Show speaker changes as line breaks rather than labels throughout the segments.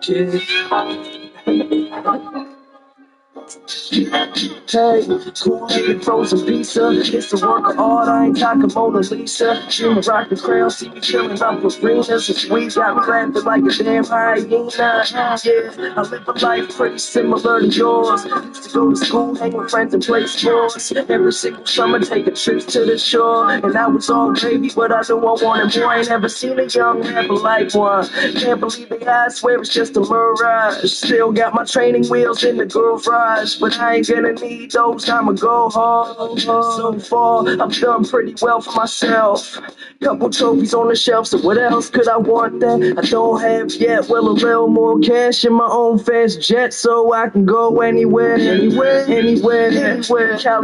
kid. Hey, cool nigga frozen pizza. It's a work of art, I ain't talking Mona Lisa. Dream of rockin' crown, see me filling up arenas. It's sweet, got me laughing like a damn hyena. Yeah, I live a life pretty similar to yours. Used to go to school, hang with friends and play sports. Every single summer, taking trips to the shore. And that was all gravy, but I knew I wanted more. Ain't never seen a young rapper like one. Can't believe they I swear it's just a mirage. Still got my training wheels in the garage, but I ain't gonna need those, I'ma go hard. So far, I've done pretty well for myself. Couple trophies on the shelf, so what else could I want that I don't have yet? Well, a little more cash in my own fast jet, so I can go anywhere. Cali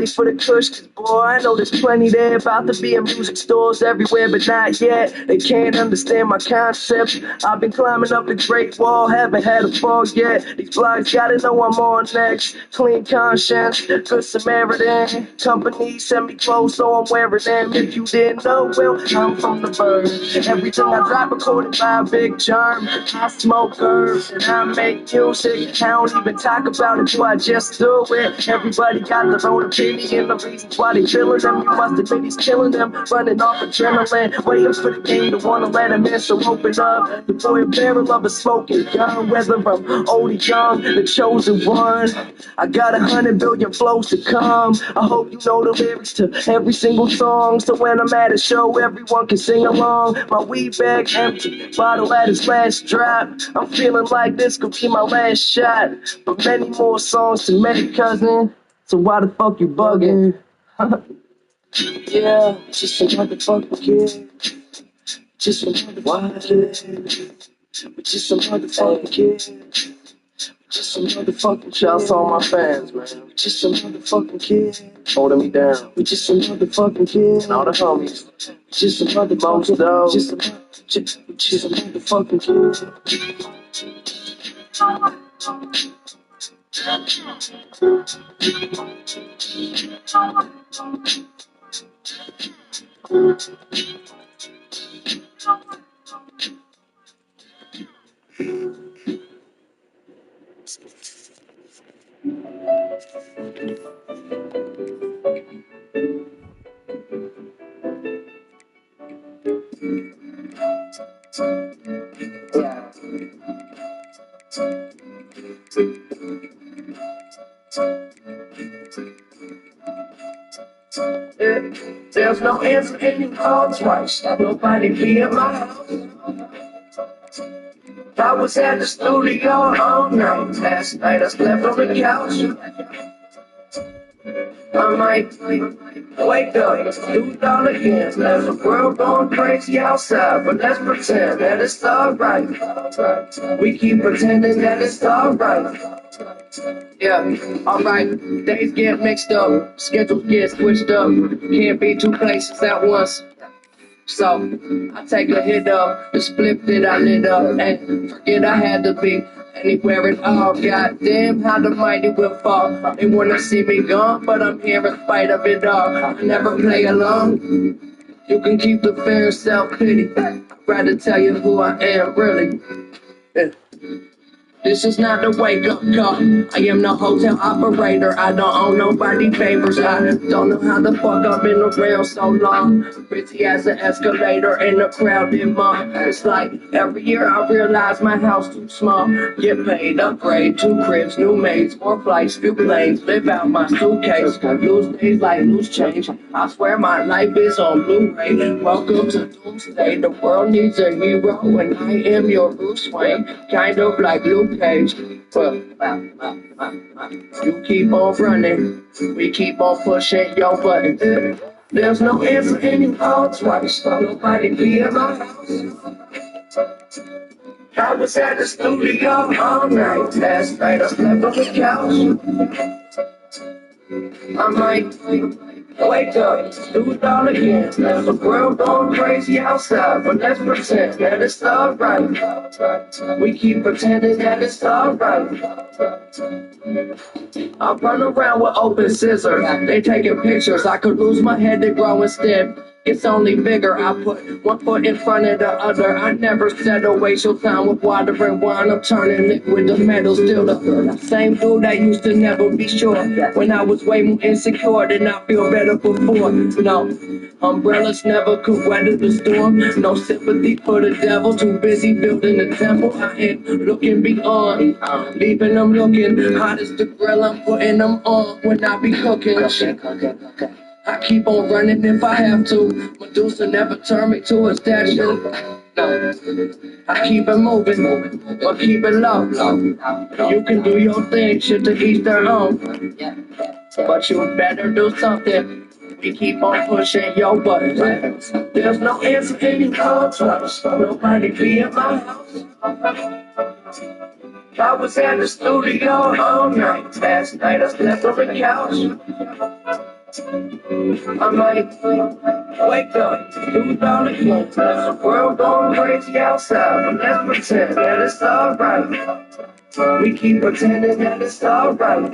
for the kush, 'cause boy, I know there's plenty there. About to be in music stores everywhere, but not yet. They can't understand my concept. I've been climbing up the Great Wall, haven't had a fall yet. These blogs gotta know I'm on next. Clean conscience, good Samaritan. Company send me clothes, so I'm wearing them. If you didn't know, well, I'm from the bird. Everything I drop recorded by a big charm. I smoke herbs and I make music. I don't even talk about it, do I just do it? Everybody got their own opinion, the reasons why they feeling them. You must admit he's killing them, running off adrenaline, waiting for the game to wanna let him in. So open up, the boy a barrel of a smoking gun. Whether I'm old or young, the chosen one. I got 100 billion flows to come. I hope you know the lyrics to every single song, so when I'm at a show, everyone can sing along. My weed bag empty, bottle at its last drop. I'm feeling like this could be my last shot, but many more songs to make, cousin. So why the fuck you bugging? Yeah, just a motherfucking kid. Just a motherfucking kid. Just a motherfucking kid. Just a motherfucking kid. Shouts to all my fans, man. Just a motherfucking kid. Holding me down. We just a motherfucking kid. And all the homies. Just a motherfucking dog. Just a motherfucking kid. There's no answer and you call twice. Nobody be in my house. I was at the studio all night. Last night I slept on the couch. I might wake up, do it all again. There's a world going crazy outside, but let's pretend that it's alright. We keep pretending that it's alright. Yeah, alright. Days get mixed up, schedules get switched up. Can't be two places at once. So I take a hit up, the split that I lit up, and forget I had to be anywhere at all. Goddamn, how the mighty will fall. They wanna see me gone, but I'm here in spite of it all. I never play along. You can keep the fear of self-pity. I'd rather tell you who I am, really. Yeah. This is not a wake-up call. I am the hotel operator. I don't owe nobody favors. I don't know how the fuck I've been around so long. Pretty as an escalator in a crowded mall. It's like every year I realize my house too small. Get paid, upgrade, 2 cribs, new maids, 4 flights, few planes. Live out my suitcase. Lose days like loose change. I swear my life is on Blu-ray. Welcome to Doomsday. The world needs a hero, and I am your Bruce Wayne. Kind of like Luke Cage. But you keep on running, we keep on pushing your button. There's no answer and you call twice. Nobody be in my house. I was at the studio all night. Last night I slept on the couch. I might wake up, do it all again. There's a world going crazy outside, but let's pretend that it's alright. We keep pretending that it's alright. I run around with open scissors. They taking pictures. I could lose my head to grow instead. It's only bigger. I put one foot in front of the other. I never settle. Waste your time with water and wine. I'm turning liquid to metal. Still the same dude that used to never be sure. When I was way more insecure, than I feel better before. No, umbrellas never could weather the storm. No sympathy for the devil. Too busy building the temple. I ain't looking beyond. Leaving them looking hot as the grill. I'm putting them on when I be cooking. I keep on running if I have to. Medusa never turned me to a statue. No, I keep it moving, but keep it low. You can do your thing, shit to each their own. But you better do something. We keep on pushing your buttons. There's no answer in your contracts. Nobody be in my house. I was at the studio all night. Last night I slept on the couch. I might wake up, lose all the clothes. There's a world going crazy outside, but let's pretend that it's alright. We keep pretending that it's alright.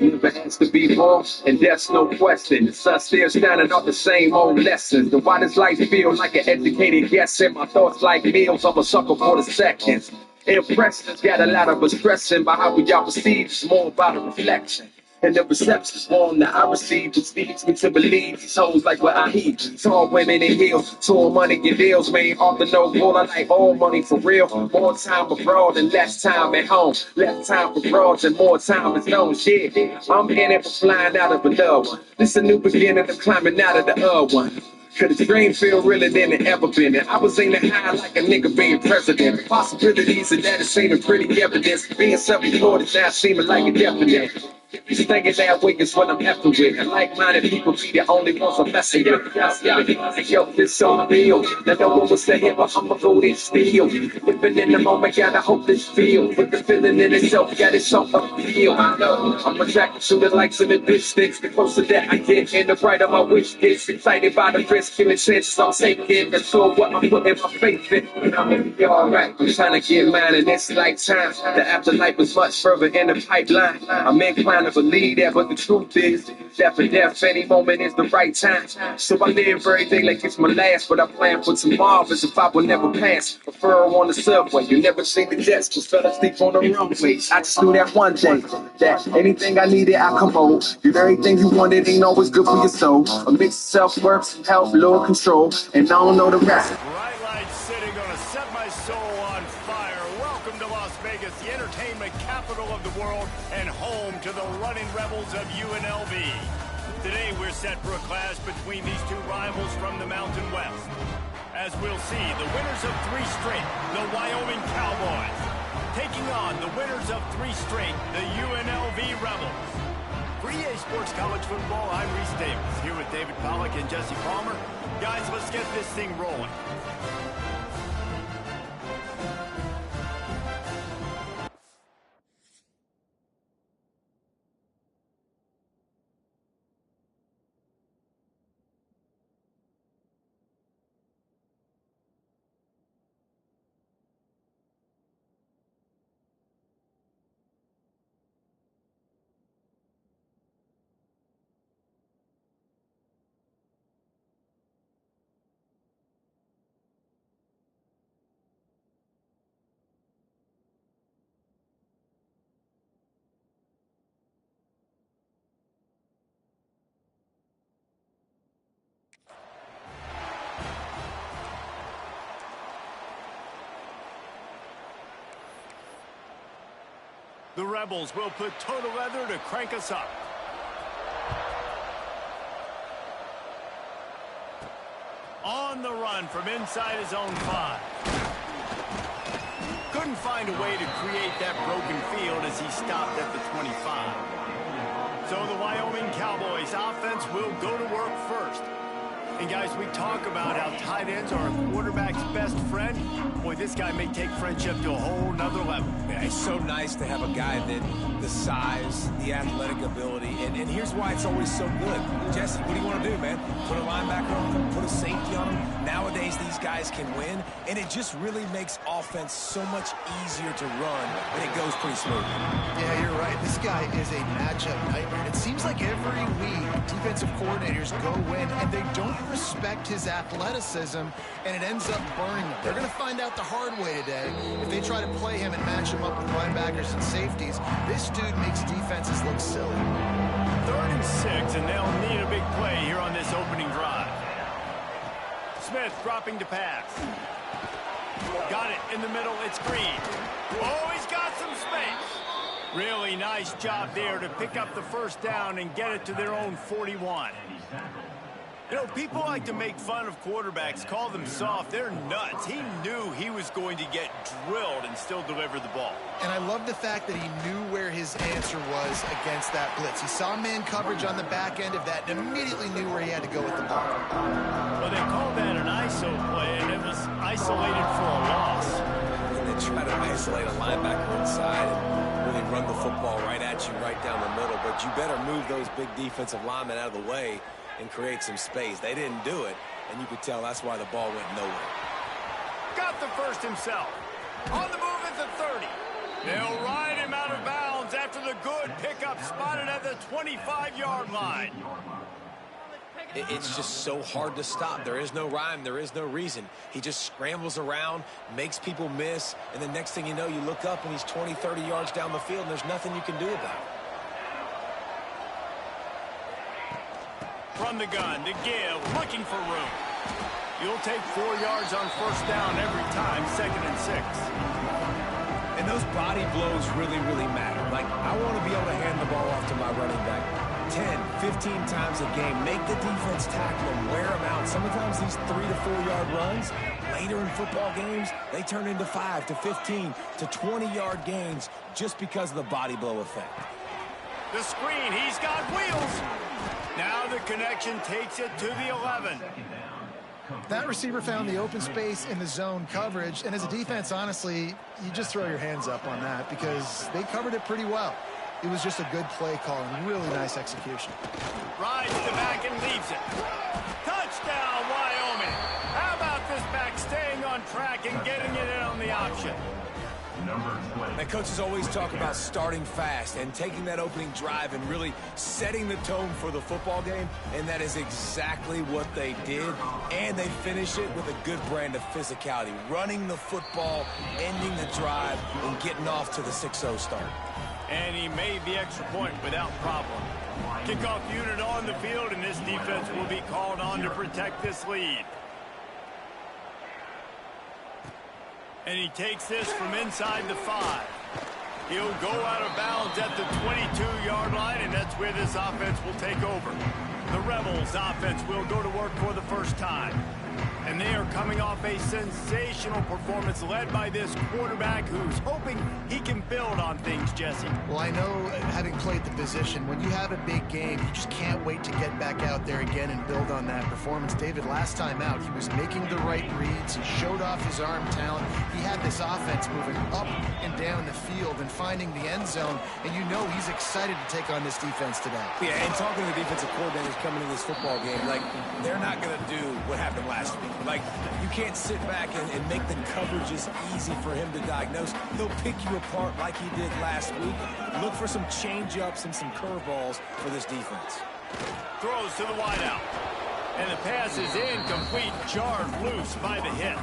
Never has to be wrong, and that's no question. The sun still shining off the same old lessons. Then why does life feel like an educated guess? And my thoughts like meals, I'm a sucker for the seconds. Impressions got a lot of us stressing, but how we all perceive is more about a reflection. And the reception's warm that I receive, which leads me to believe these hoes like what I heat. Tall women in heels, tall money and deals, man. Off the no ball, I like all money for real. More time abroad and less time at home. Less time for frauds and more time is known. Shit, I'm in it for flying out of another one. This a new beginning of climbing out of the other one. Cause the dream feel realer than it ever been. And I was aiming high like a nigga being president. Possibilities and that is seeming pretty evidence. Being self-employed is now seeming like a definite. Just thinking that way is what I'm effing with. And like-minded people be the only ones I'm messing with. Yo, this so real. Now no one was saying, but I'ma go this steal. Living in the moment, gotta hope this feel. But the feeling in itself, got it so appeal. I know I'm attracted to the lights in the distance. The closer that I get, and the brighter my wish gets. Excited by the risk, feeling chances I'm taking. That's all what I'm putting my faith in. And I'm gonna be alright. I'm trying to get mine in this lifetime. The afterlife is much further in the pipeline. I'm inclined to believe that, but the truth is that for death, any moment is the right time. So I live every day like it's my last, but I plan for tomorrow as if I will never pass. Prefer on the subway, you never seen the jets, just fell asleep on the runway. I just knew that one day, that anything I needed, I come over. Give everything you wanted, ain't always good for your soul. A mix of self-worth, some help, low control, and I don't know the rest.
Bright light city, gonna set my soul on fire. Welcome to Las Vegas, the entertainment capital of the world, and home to the running rebels of UNLV. Today we're set for a clash between these two rivals from the Mountain West. As we'll see, the winners of 3 straight, the Wyoming Cowboys, taking on the winners of 3 straight, the UNLV Rebels. For EA Sports College Football, I'm Reese Davis, here with David Pollack and Jesse Palmer. Guys, let's get this thing rolling. The Rebels will put total leather to crank us up. On the run from inside his own 5. Couldn't find a way to create that broken field as he stopped at the 25. So the Wyoming Cowboys offense will go to work first. And guys, we talk about how tight ends are a quarterback's best friend. Boy, this guy may take friendship to a whole nother level.
Yeah, it's so nice to have a guy that the size, the athletic ability, and here's why it's always so good. Jesse, what do you want to do, man? Put a linebacker on him, put a safety on him. Nowadays, these guys can win, and it just really makes offense so much easier to run, and it goes pretty smooth.
Yeah, you're right. This guy is a matchup nightmare. It seems like every week, defensive coordinators go in, and they don't respect his athleticism, and it ends up burning them. They're going to find out the hard way today. If they try to play him and match him up with linebackers and safeties, this dude makes defenses look silly.
3rd and 6, and they'll need a big play here on this opening drive. Smith dropping to pass. Got it in the middle. It's Green. Oh, he's got some space. Really nice job there to pick up the first down and get it to their own 41. You know, people like to make fun of quarterbacks, call them soft. They're nuts. He knew he was going to get drilled and still deliver the ball.
And I love the fact that he knew where his answer was against that blitz. He saw man coverage on the back end of that and immediately knew where he had to go with the ball.
Well, they called that an ISO play, and it was isolated for a loss.
And they try to isolate a linebacker inside and really run the football right at you, right down the middle. But you better move those big defensive linemen out of the way and create some space. They didn't do it, and you could tell that's why the ball went nowhere.
Got the first himself. On the move at the 30. They'll ride him out of bounds after the good pickup spotted at the 25-yard line.
It's just so hard to stop. There is no rhyme. There is no reason. He just scrambles around, makes people miss, and the next thing you know, you look up and he's 20, 30 yards down the field, and there's nothing you can do about it.
From the gun to give, looking for room. You'll take 4 yards on first down every time, 2nd and 6.
And those body blows really, really matter. Like, I want to be able to hand the ball off to my running back 10, 15 times a game. Make the defense tackle them, wear them out. Sometimes these 3 to 4 yard runs, later in football games, they turn into 5 to 15 to 20 yard gains just because of the body blow effect.
The screen, he's got wheels. Now the connection takes it to the 11.
That receiver found the open space in the zone coverage, and as a defense, honestly, you just throw your hands up on that because they covered it pretty well. It was just a good play call and really nice execution.
Rides the back and leaves it. Touchdown, Wyoming. How about this back staying on track and getting it in on the option?
The coaches always talk about starting fast and taking that opening drive and really setting the tone for the football game, and that is exactly what they did, and they finish it with a good brand of physicality, running the football, ending the drive, and getting off to the 6-0 start.
And he made the extra point without problem. Kickoff unit on the field, and this defense will be called on to protect this lead. And he takes this from inside the 5. He'll go out of bounds at the 22-yard line, and that's where this offense will take over. The Rebels offense will go to work for the first time. And they are coming off a sensational performance led by this quarterback who's hoping he can build on things, Jesse.
Well, I know, having played the position, when you have a big game, you just can't wait to get back out there again and build on that performance. David, last time out, he was making the right reads. He showed off his arm talent. He had this offense moving up and down the field and finding the end zone, and you know he's excited to take on this defense today.
Yeah, and talking to the defensive coordinators coming to this football game, like, they're not going to do what happened last week. Like, you can't sit back and make the coverages easy for him to diagnose. He'll pick you apart like he did last week. Look for some change-ups and some curveballs for this defense.
Throws to the wideout. And the pass is incomplete, jarred loose by the hit.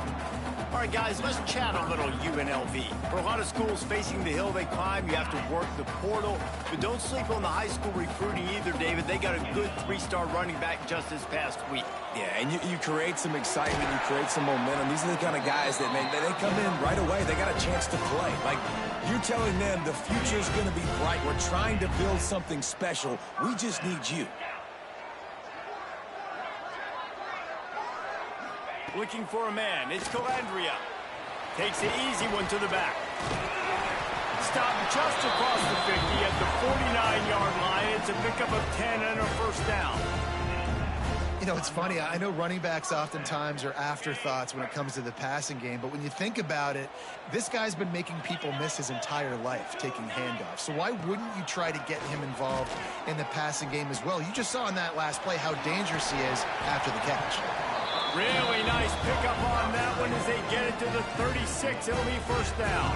All right, guys, let's chat a little UNLV. For a lot of schools facing the hill they climb, you have to work the portal. But don't sleep on the high school recruiting either, David. They got a good 3-star running back just this past week.
Yeah, and you create some excitement, you create some momentum. These are the kind of guys that, man, they come in right away. They got a chance to play. Like, you're telling them the future's going to be bright. We're trying to build something special. We just need you.
Looking for a man. It's Calandria. Takes the easy one to the back. Stopped just across the 50 at the 49-yard line. It's a pickup of 10 and a first down.
You know, it's funny. I know running backs oftentimes are afterthoughts when it comes to the passing game, but when you think about it, this guy's been making people miss his entire life taking handoffs. So why wouldn't you try to get him involved in the passing game as well? You just saw in that last play how dangerous he is after the catch.
Really nice pickup on that one as they get it to the 36. It'll be first down.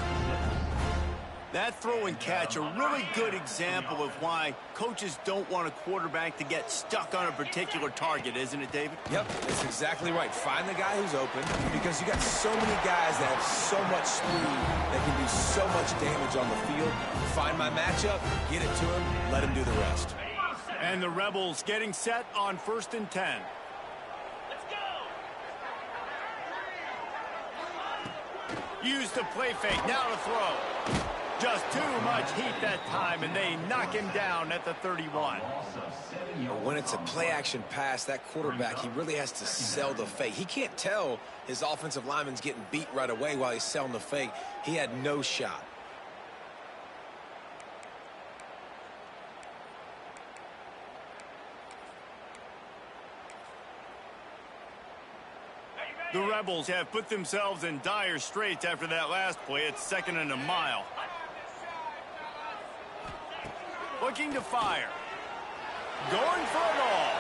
That throw and catch, a really good example of why coaches don't want a quarterback to get stuck on a particular target, isn't it, David?
Yep, that's exactly right. Find the guy who's open, because you got so many guys that have so much speed that can do so much damage on the field. Find my matchup, get it to him, let him do the rest.
And the Rebels getting set on 1st and 10. Use the play fake, now to throw. Just too much heat that time, and they knock him down at the 31.
When it's a play-action pass, that quarterback, he really has to sell the fake. He can't tell his offensive lineman's getting beat right away while he's selling the fake. He had no shot.
The Rebels have put themselves in dire straits after that last play. It's 2nd and a mile. Looking to fire. Going for it all.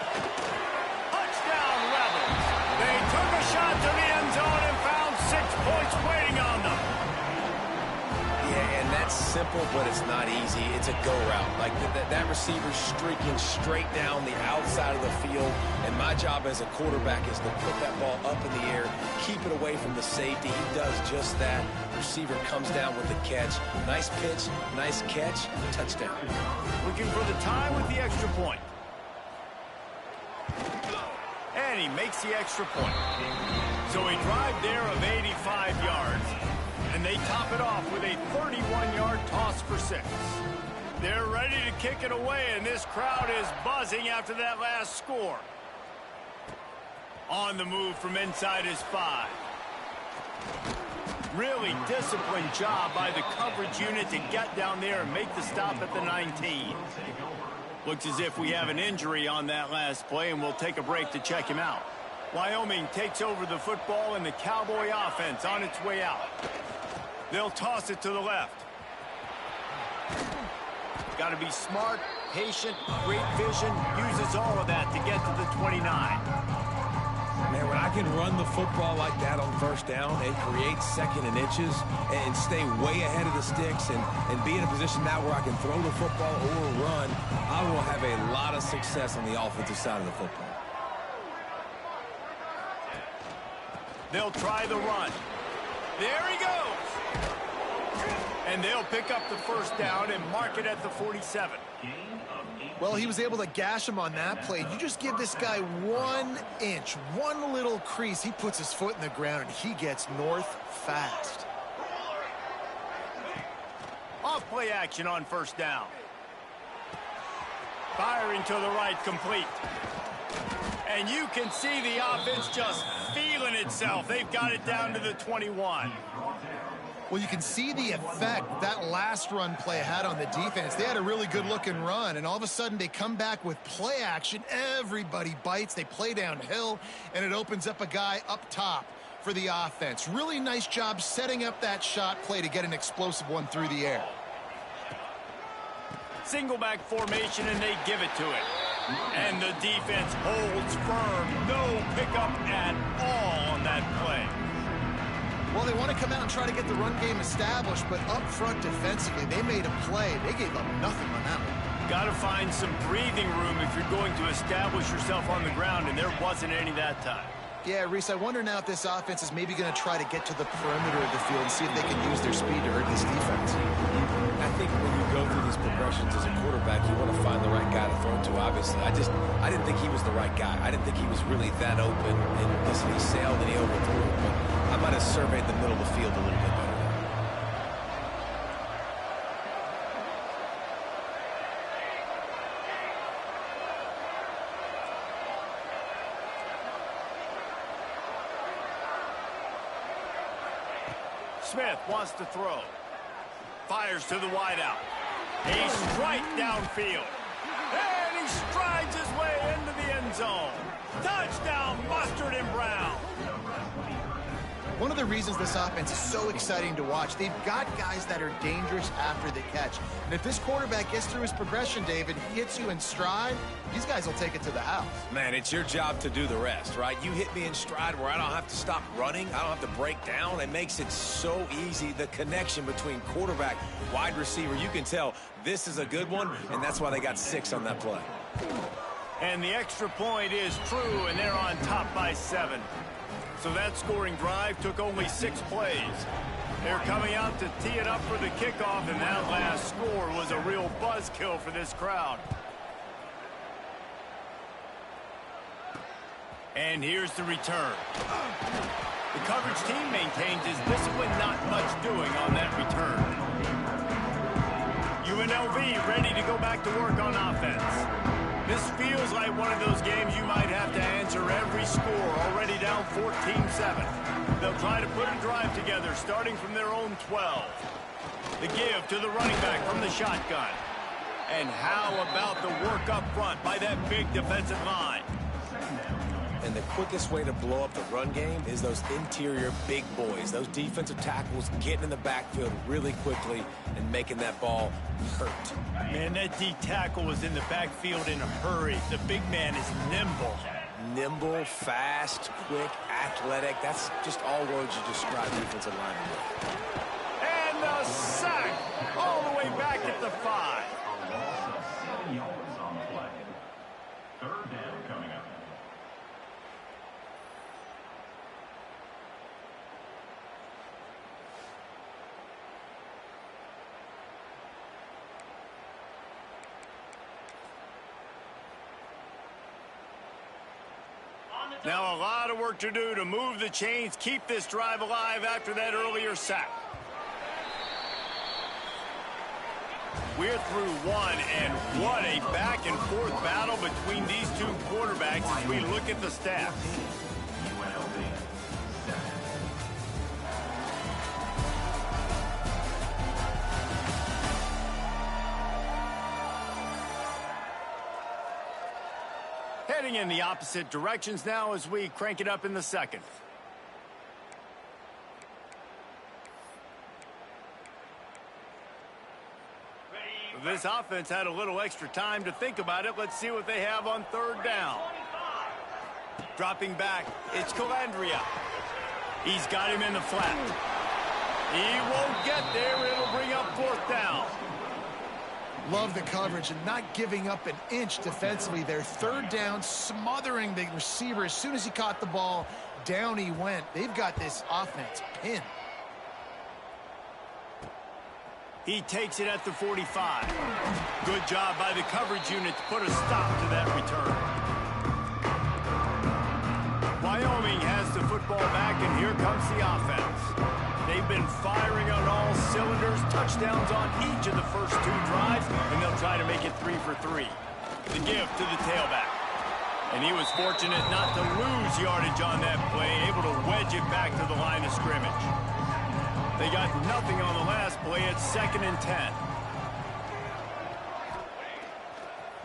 Touchdown, Rebels. They took a shot to the end zone and found 6 points waiting on them.
Yeah, and that's simple, but it's not easy. It's a go route. Like that receiver's streaking straight down the outside of the field, and my job as a quarterback is to put that ball up in the air, keep it away from the safety. He does just that. Receiver comes down with the catch. Nice pitch, nice catch, touchdown.
Looking for the tie with the extra point. And he makes the extra point. So a drive there of 85 yards. And they top it off with a 31-yard toss for 6. They're ready to kick it away, and this crowd is buzzing after that last score. On the move from inside his 5. Really disciplined job by the coverage unit to get down there and make the stop at the 19. Looks as if we have an injury on that last play, and we'll take a break to check him out. Wyoming takes over the football, and the Cowboy offense on its way out. They'll toss it to the left. Got to be smart, patient, great vision, uses all of that to get to the 29.
Man, when I can run the football like that on first down and create 2nd and inches and stay way ahead of the sticks and be in a position now where I can throw the football or run, I will have a lot of success on the offensive side of the football.
They'll try the run. There he goes. And they'll pick up the first down and mark it at the 47.
Well, he was able to gash him on that play. You just give this guy 1 inch, one little crease. He puts his foot in the ground, and he gets north fast.
Off play action on first down. Firing to the right, complete. And you can see the offense just feeling itself. They've got it down to the 21.
Well, you can see the effect that last run play had on the defense. They had a really good-looking run, and all of a sudden they come back with play action. Everybody bites. They play downhill, and it opens up a guy up top for the offense. Really nice job setting up that shot play to get an explosive one through the air.
Single back formation, and they give it to it. And the defense holds firm. No pickup at all on that play.
Well, they want to come out and try to get the run game established, but up front defensively, they made a play. They gave up nothing on that one.
got to find some breathing room if you're going to establish yourself on the ground, and there wasn't any that time.
Yeah, Reese, I wonder now if this offense is maybe going to try to get to the perimeter of the field and see if they can use their speed to hurt this defense.
I think when you go through these progressions as a quarterback, you want to find the right guy to throw to, obviously. I didn't think he was the right guy. I didn't think he was really that open. And listen, he sailed and he overthrew it, but I might have surveyed the middle of the field a little bit better.
Smith wants to throw. Fires to the wideout. A strike downfield. And he strides his way into the end zone. Touchdown, Mustard and Brown.
One of the reasons this offense is so exciting to watch, they've got guys that are dangerous after the catch. And if this quarterback gets through his progression, David, he hits you in stride, these guys will take it to the house.
Man, it's your job to do the rest, right? You hit me in stride where I don't have to stop running. I don't have to break down. It makes it so easy. The connection between quarterback, wide receiver, you can tell this is a good one, and that's why they got 6 on that play.
And the extra point is true, and they're on top by 7. So that scoring drive took only 6 plays. They're coming out to tee it up for the kickoff, and that last score was a real buzzkill for this crowd. And here's the return. The coverage team maintains his discipline, not much doing on that return. UNLV ready to go back to work on offense. This feels like one of those games you might have to answer every score, already down 14-7. They'll try to put a drive together, starting from their own 12. The give to the running back from the shotgun. And how about the work up front by that big defensive line?
And the quickest way to blow up the run game is those interior big boys, those defensive tackles getting in the backfield really quickly and making that ball hurt.
Man, that D tackle was in the backfield in a hurry. The big man is nimble.
Nimble, fast, quick, athletic. That's just all words you describe defensive linemen with.
And the sack all the way back at the 5.
Third down coming up.
Now a lot of work to do to move the chains, keep this drive alive after that earlier sack. We're through 1, and what a back-and-forth battle between these two quarterbacks as we look at the stats. Heading in the opposite directions now as we crank it up in the second. This offense had a little extra time to think about it. Let's see what they have on third down. Dropping back, it's Calandria. He's got him in the flat. He won't get there. It'll bring up 4th down.
Love the coverage and not giving up an inch defensively. Their 3rd down, smothering the receiver. As soon as he caught the ball, down he went. They've got this offense pinned.
He takes it at the 45. Good job by the coverage unit to put a stop to that return. Wyoming has the football back, and here comes the offense. They've been firing on all cylinders, touchdowns on each of the first 2 drives, and they'll try to make it 3 for 3. The give to the tailback. And he was fortunate not to lose yardage on that play, able to wedge it back to the line of scrimmage. They got nothing on the last play. It's 2nd and 10.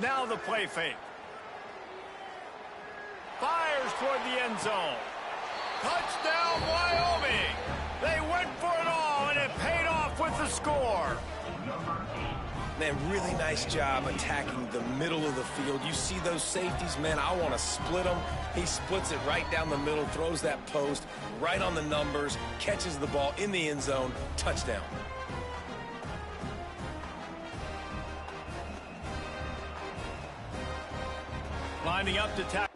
Now the play fake. Fires toward the end zone. Touchdown, Wyoming! They went for it all, and it paid off with the score.
Man, really nice job attacking the middle of the field. You see those safeties, man, I want to split them. He splits it right down the middle, throws that post, right on the numbers, catches the ball in the end zone, touchdown.
Lining up to tackle.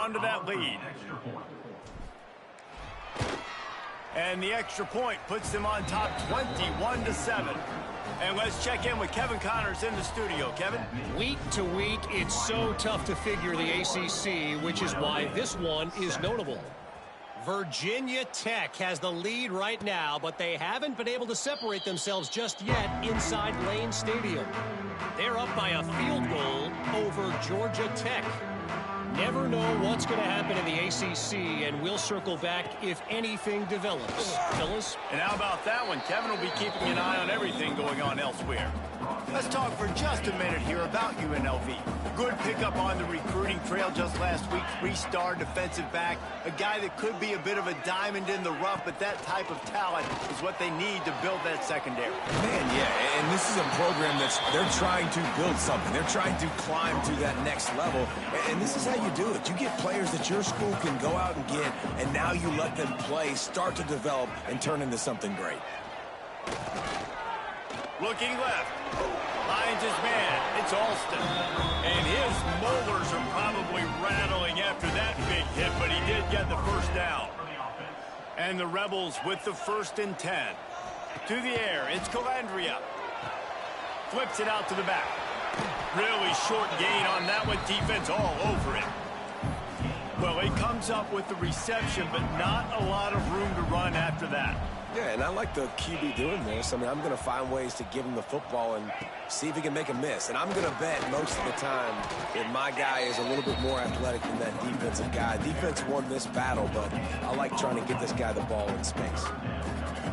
on to that lead. And the extra point puts them on top 21-7. And let's check in with Kevin Connors in the studio. Kevin?
Week to week, it's so tough to figure the ACC, which is why this one is notable. Virginia Tech has the lead right now, but they haven't been able to separate themselves just yet inside Lane Stadium. They're up by a field goal over Georgia Tech. Never know what's going to happen in the ACC, and we'll circle back if anything develops. Phyllis?
And how about that one? Kevin will be keeping an eye on everything going on elsewhere. Let's talk for just a minute here about UNLV. Good pickup on the recruiting trail just last week. 3-star defensive back. A guy that could be a bit of a diamond in the rough, but that type of talent is what they need to build that secondary.
Man, yeah, and this is a program they're trying to build something. They're trying to climb to that next level, and this is how you do it. You get players that your school can go out and get, and now you let them play, start to develop, and turn into something great.
Looking left. Finds his man. It's Alston. And his molars are probably rattling after that big hit, but he did get the first down. And the Rebels with the 1st and 10. To the air. It's Calandria. Flips it out to the back. Really short gain on that one. Defense all over it. Well, he comes up with the reception, but not a lot of room to run after that.
Yeah, and I like the QB doing this. I mean, I'm going to find ways to give him the football and see if he can make a miss. And I'm going to bet most of the time that my guy is a little bit more athletic than that defensive guy. Defense won this battle, but I like trying to get this guy the ball in space.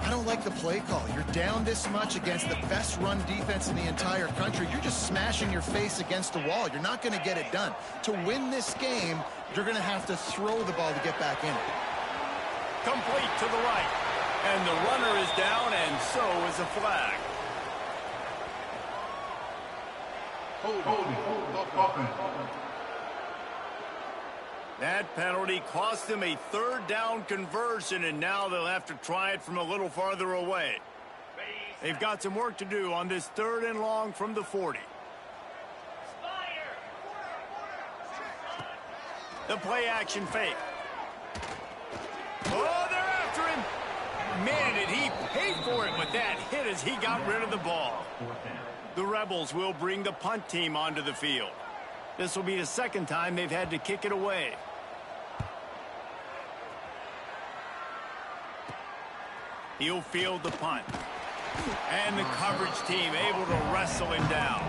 I don't like the play call. You're down this much against the best run defense in the entire country. You're just smashing your face against the wall. You're not going to get it done. To win this game, you're going to have to throw the ball to get back in it.
Complete to the right. And the runner is down, and so is a flag. That penalty cost them a 3rd down conversion, and now they'll have to try it from a little farther away. They've got some work to do on this 3rd and long from the 40. The play action fake. Oh, they're after him. Man, did he pay for it with that hit as he got rid of the ball. The Rebels will bring the punt team onto the field. This will be the 2nd time they've had to kick it away. He'll field the punt. And the coverage team able to wrestle him down.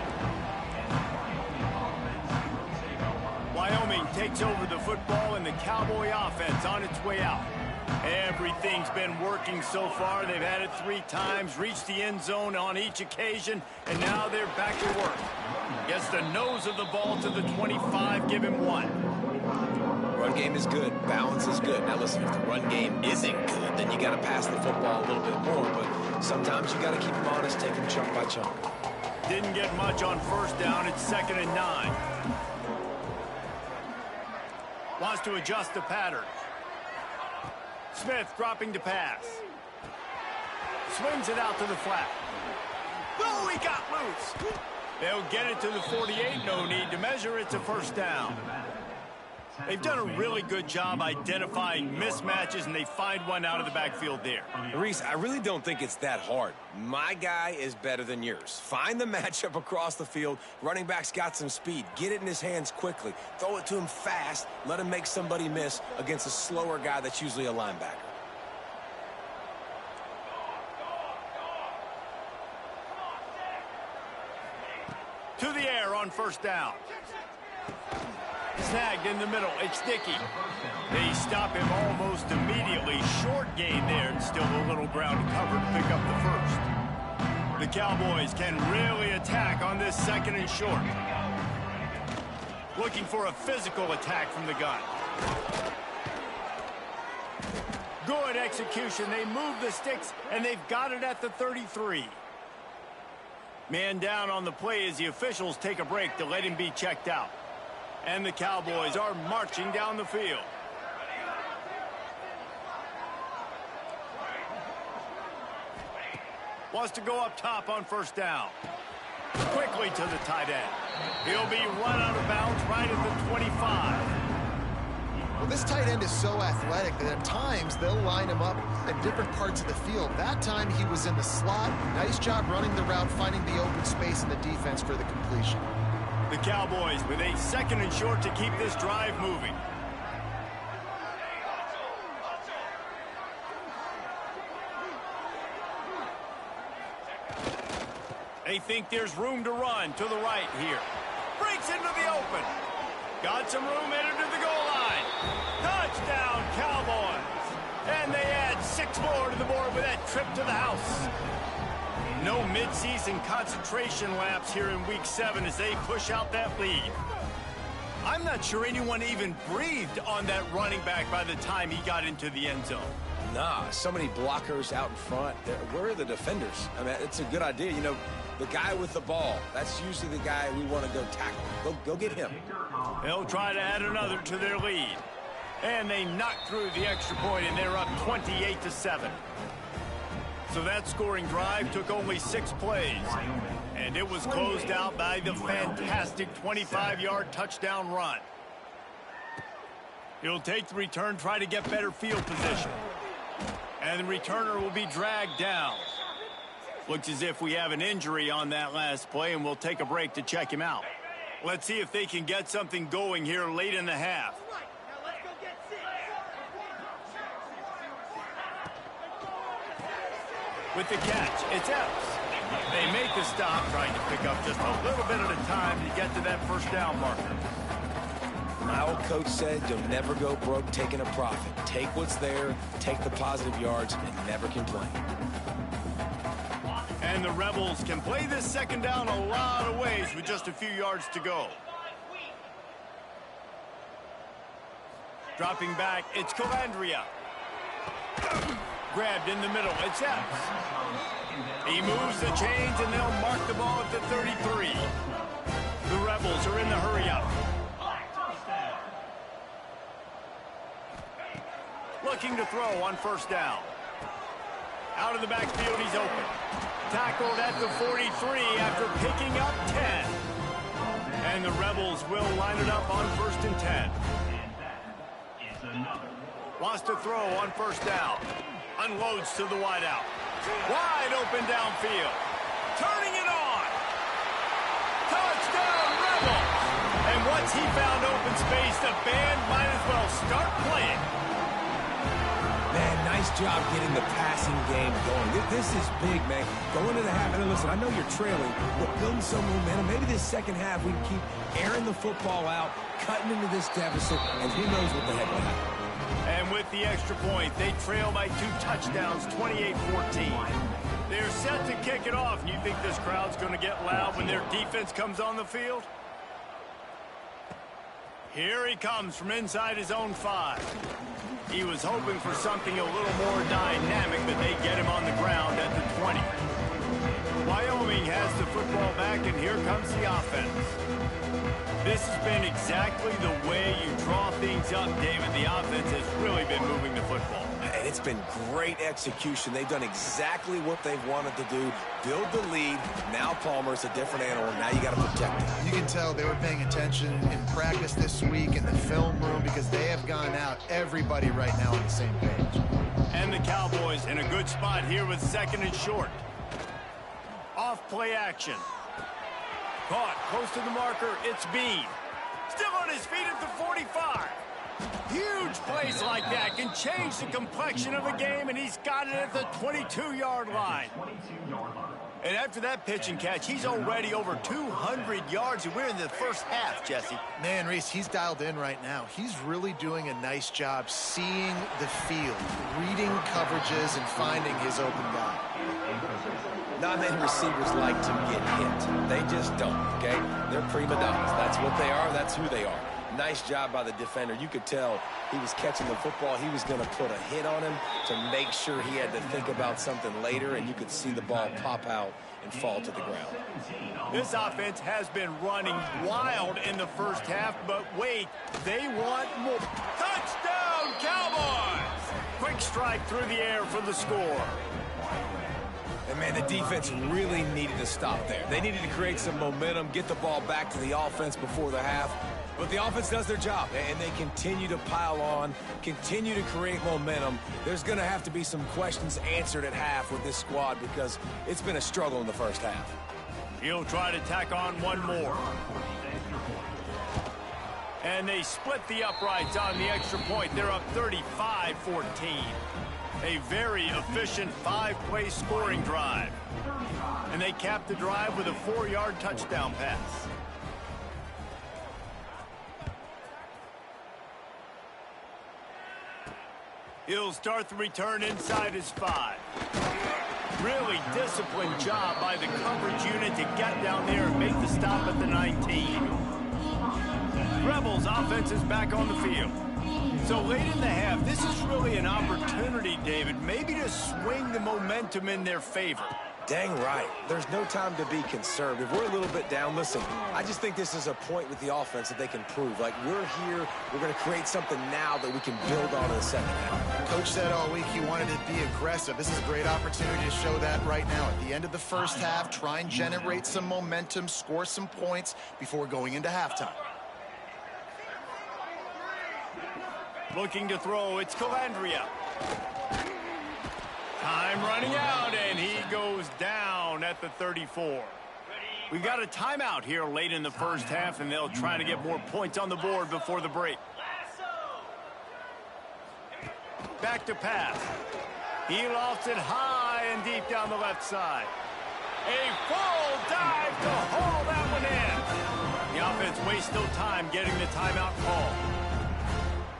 Wyoming takes over the football, and the Cowboy offense on its way out. Everything's been working so far. They've had it 3 times, reached the end zone on each occasion, and now they're back to work. Gets the nose of the ball to the 25, give him 1.
Run game is good. Balance is good. Now listen, if the run game isn't good, then you got to pass the football a little bit more, but sometimes you got to keep them honest, take them chunk by chunk.
Didn't get much on 1st down. It's 2nd and 9. Wants to adjust the pattern. Smith dropping to pass. Swings it out to the flat. Oh, he got loose. They'll get it to the 48. No need to measure. It's a 1st down. They've done a really good job identifying mismatches, and they find one out of the backfield there.
Reese, I really don't think it's that hard. My guy is better than yours. Find the matchup across the field. Running back's got some speed. Get it in his hands quickly. Throw it to him fast. Let him make somebody miss against a slower guy that's usually a linebacker.
To the air on 1st down. Snagged in the middle. It's Dickey. They stop him almost immediately. Short gain there, and still a little ground to cover to pick up the 1st. The Cowboys can really attack on this 2nd and short. Looking for a physical attack from the gun. Good execution. They move the sticks, and they've got it at the 33. Man down on the play as the officials take a break to let him be checked out. And the Cowboys are marching down the field. Wants to go up top on 1st down. Quickly to the tight end. He'll be run out of bounds right at the 25.
Well, this tight end is so athletic that at times they'll line him up in different parts of the field. That time he was in the slot. Nice job running the route, finding the open space in the defense for the completion.
The Cowboys with a 2nd and short to keep this drive moving. They think there's room to run to the right here. Breaks into the open. Got some room headed to the goal line. Touchdown, Cowboys. And they add 6 more to the board with that trip to the house. No midseason concentration laps here in Week 7 as they push out that lead. I'm not sure anyone even breathed on that running back by the time he got into the end zone.
Nah, so many blockers out in front. Where are the defenders? I mean, it's a good idea. You know, the guy with the ball, that's usually the guy we want to go tackle. Go get him.
They'll try to add another to their lead. And they knock through the extra point, and they're up 28-7. So that scoring drive took only 6 plays. And it was closed out by the fantastic 25-yard touchdown run. He'll take the return, try to get better field position. And the returner will be dragged down. Looks as if we have an injury on that last play, and we'll take a break to check him out. Let's see if they can get something going here late in the half. With the catch, it's Epps. They make the stop, trying to pick up just a little bit at a time to get to that first down marker.
My old coach said you'll never go broke taking a profit. Take what's there, take the positive yards, and never complain.
And the Rebels can play this 2nd down a lot of ways with just a few yards to go. Dropping back, it's Calandria. Grabbed in the middle, it's Epps. He moves the chains, and they'll mark the ball at the 33. The Rebels are in the hurry-up. Looking to throw on 1st down. Out of the backfield, he's open. Tackled at the 43 after picking up 10. And the Rebels will line it up on 1st and 10. Wants to throw on 1st down. Unloads to the wideout. Wide open downfield. Turning it on. Touchdown, Rebels! And once he found open space, the band might as well start playing.
Man, nice job getting the passing game going. This is big, man. Going to the half, and listen, I know you're trailing, but building some momentum. Maybe this 2nd half we can keep airing the football out, cutting into this deficit, and who knows what the heck will happen.
And with the extra point, they trail by 2 touchdowns, 28-14. They're set to kick it off, and you think this crowd's going to get loud when their defense comes on the field? Here he comes from inside his own 5. He was hoping for something a little more dynamic, but they get him on the ground at the 20. Wyoming has the football back, and here comes the offense. This has been exactly the way you draw things up, David. The offense has really been moving the football.
And it's been great execution. They've done exactly what they've wanted to do. Build the lead. Now Palmer's a different animal. Now you got to protect him.
You can tell they were paying attention in practice this week in the film room because they have gone out, everybody right now on the same page.
And the Cowboys in a good spot here with 2nd and short. Off play action. Caught close to the marker, it's Bean. Still on his feet at the 45. Huge plays like that can change the complexion of a game, and he's got it at the 22-yard line. And after that pitch and catch, he's already over 200 yards, and we're in the first half, Jesse.
Man, Reese, he's dialed in right now. He's really doing a nice job seeing the field, reading coverages, and finding his open guy.
Not many receivers like to get hit. They just don't, okay? They're prima donnas. That's what they are. That's who they are. Nice job by the defender. You could tell he was catching the football. He was going to put a hit on him to make sure he had to think about something later, and you could see the ball pop out and fall to the ground.
This offense has been running wild in the first half, but wait, they want more. Touchdown, Cowboys! Quick strike through the air for the score.
And, man, the defense really needed to stop there. They needed to create some momentum, get the ball back to the offense before the half. But the offense does their job, and they continue to pile on, continue to create momentum. There's going to have to be some questions answered at half with this squad because it's been a struggle in the first half.
He'll try to tack on one more. And they split the uprights on the extra point. They're up 35-14. A very efficient 5-play scoring drive. And they cap the drive with a 4-yard touchdown pass. He'll start the return inside his 5. Really disciplined job by the coverage unit to get down there and make the stop at the 19. Rebels offense is back on the field. So late in the half, this is really an opportunity, David, maybe to swing the momentum in their favor.
Dang right. There's no time to be conservative. We're a little bit down. Listen, I just think this is a point with the offense that they can prove. Like, we're here, we're going to create something now that we can build on in the second half.
Coach said all week he wanted to be aggressive. This is a great opportunity to show that right now. At the end of the first half, try and generate some momentum, score some points before going into halftime.
Looking to throw, it's Calandria. Time running out, and he goes down at the 34. We've got a timeout here late in the first half, and they'll try to get more points on the board before the break. Back to pass. He lofts it high and deep down the left side. A full dive to haul that one in. The offense wastes no time getting the timeout call.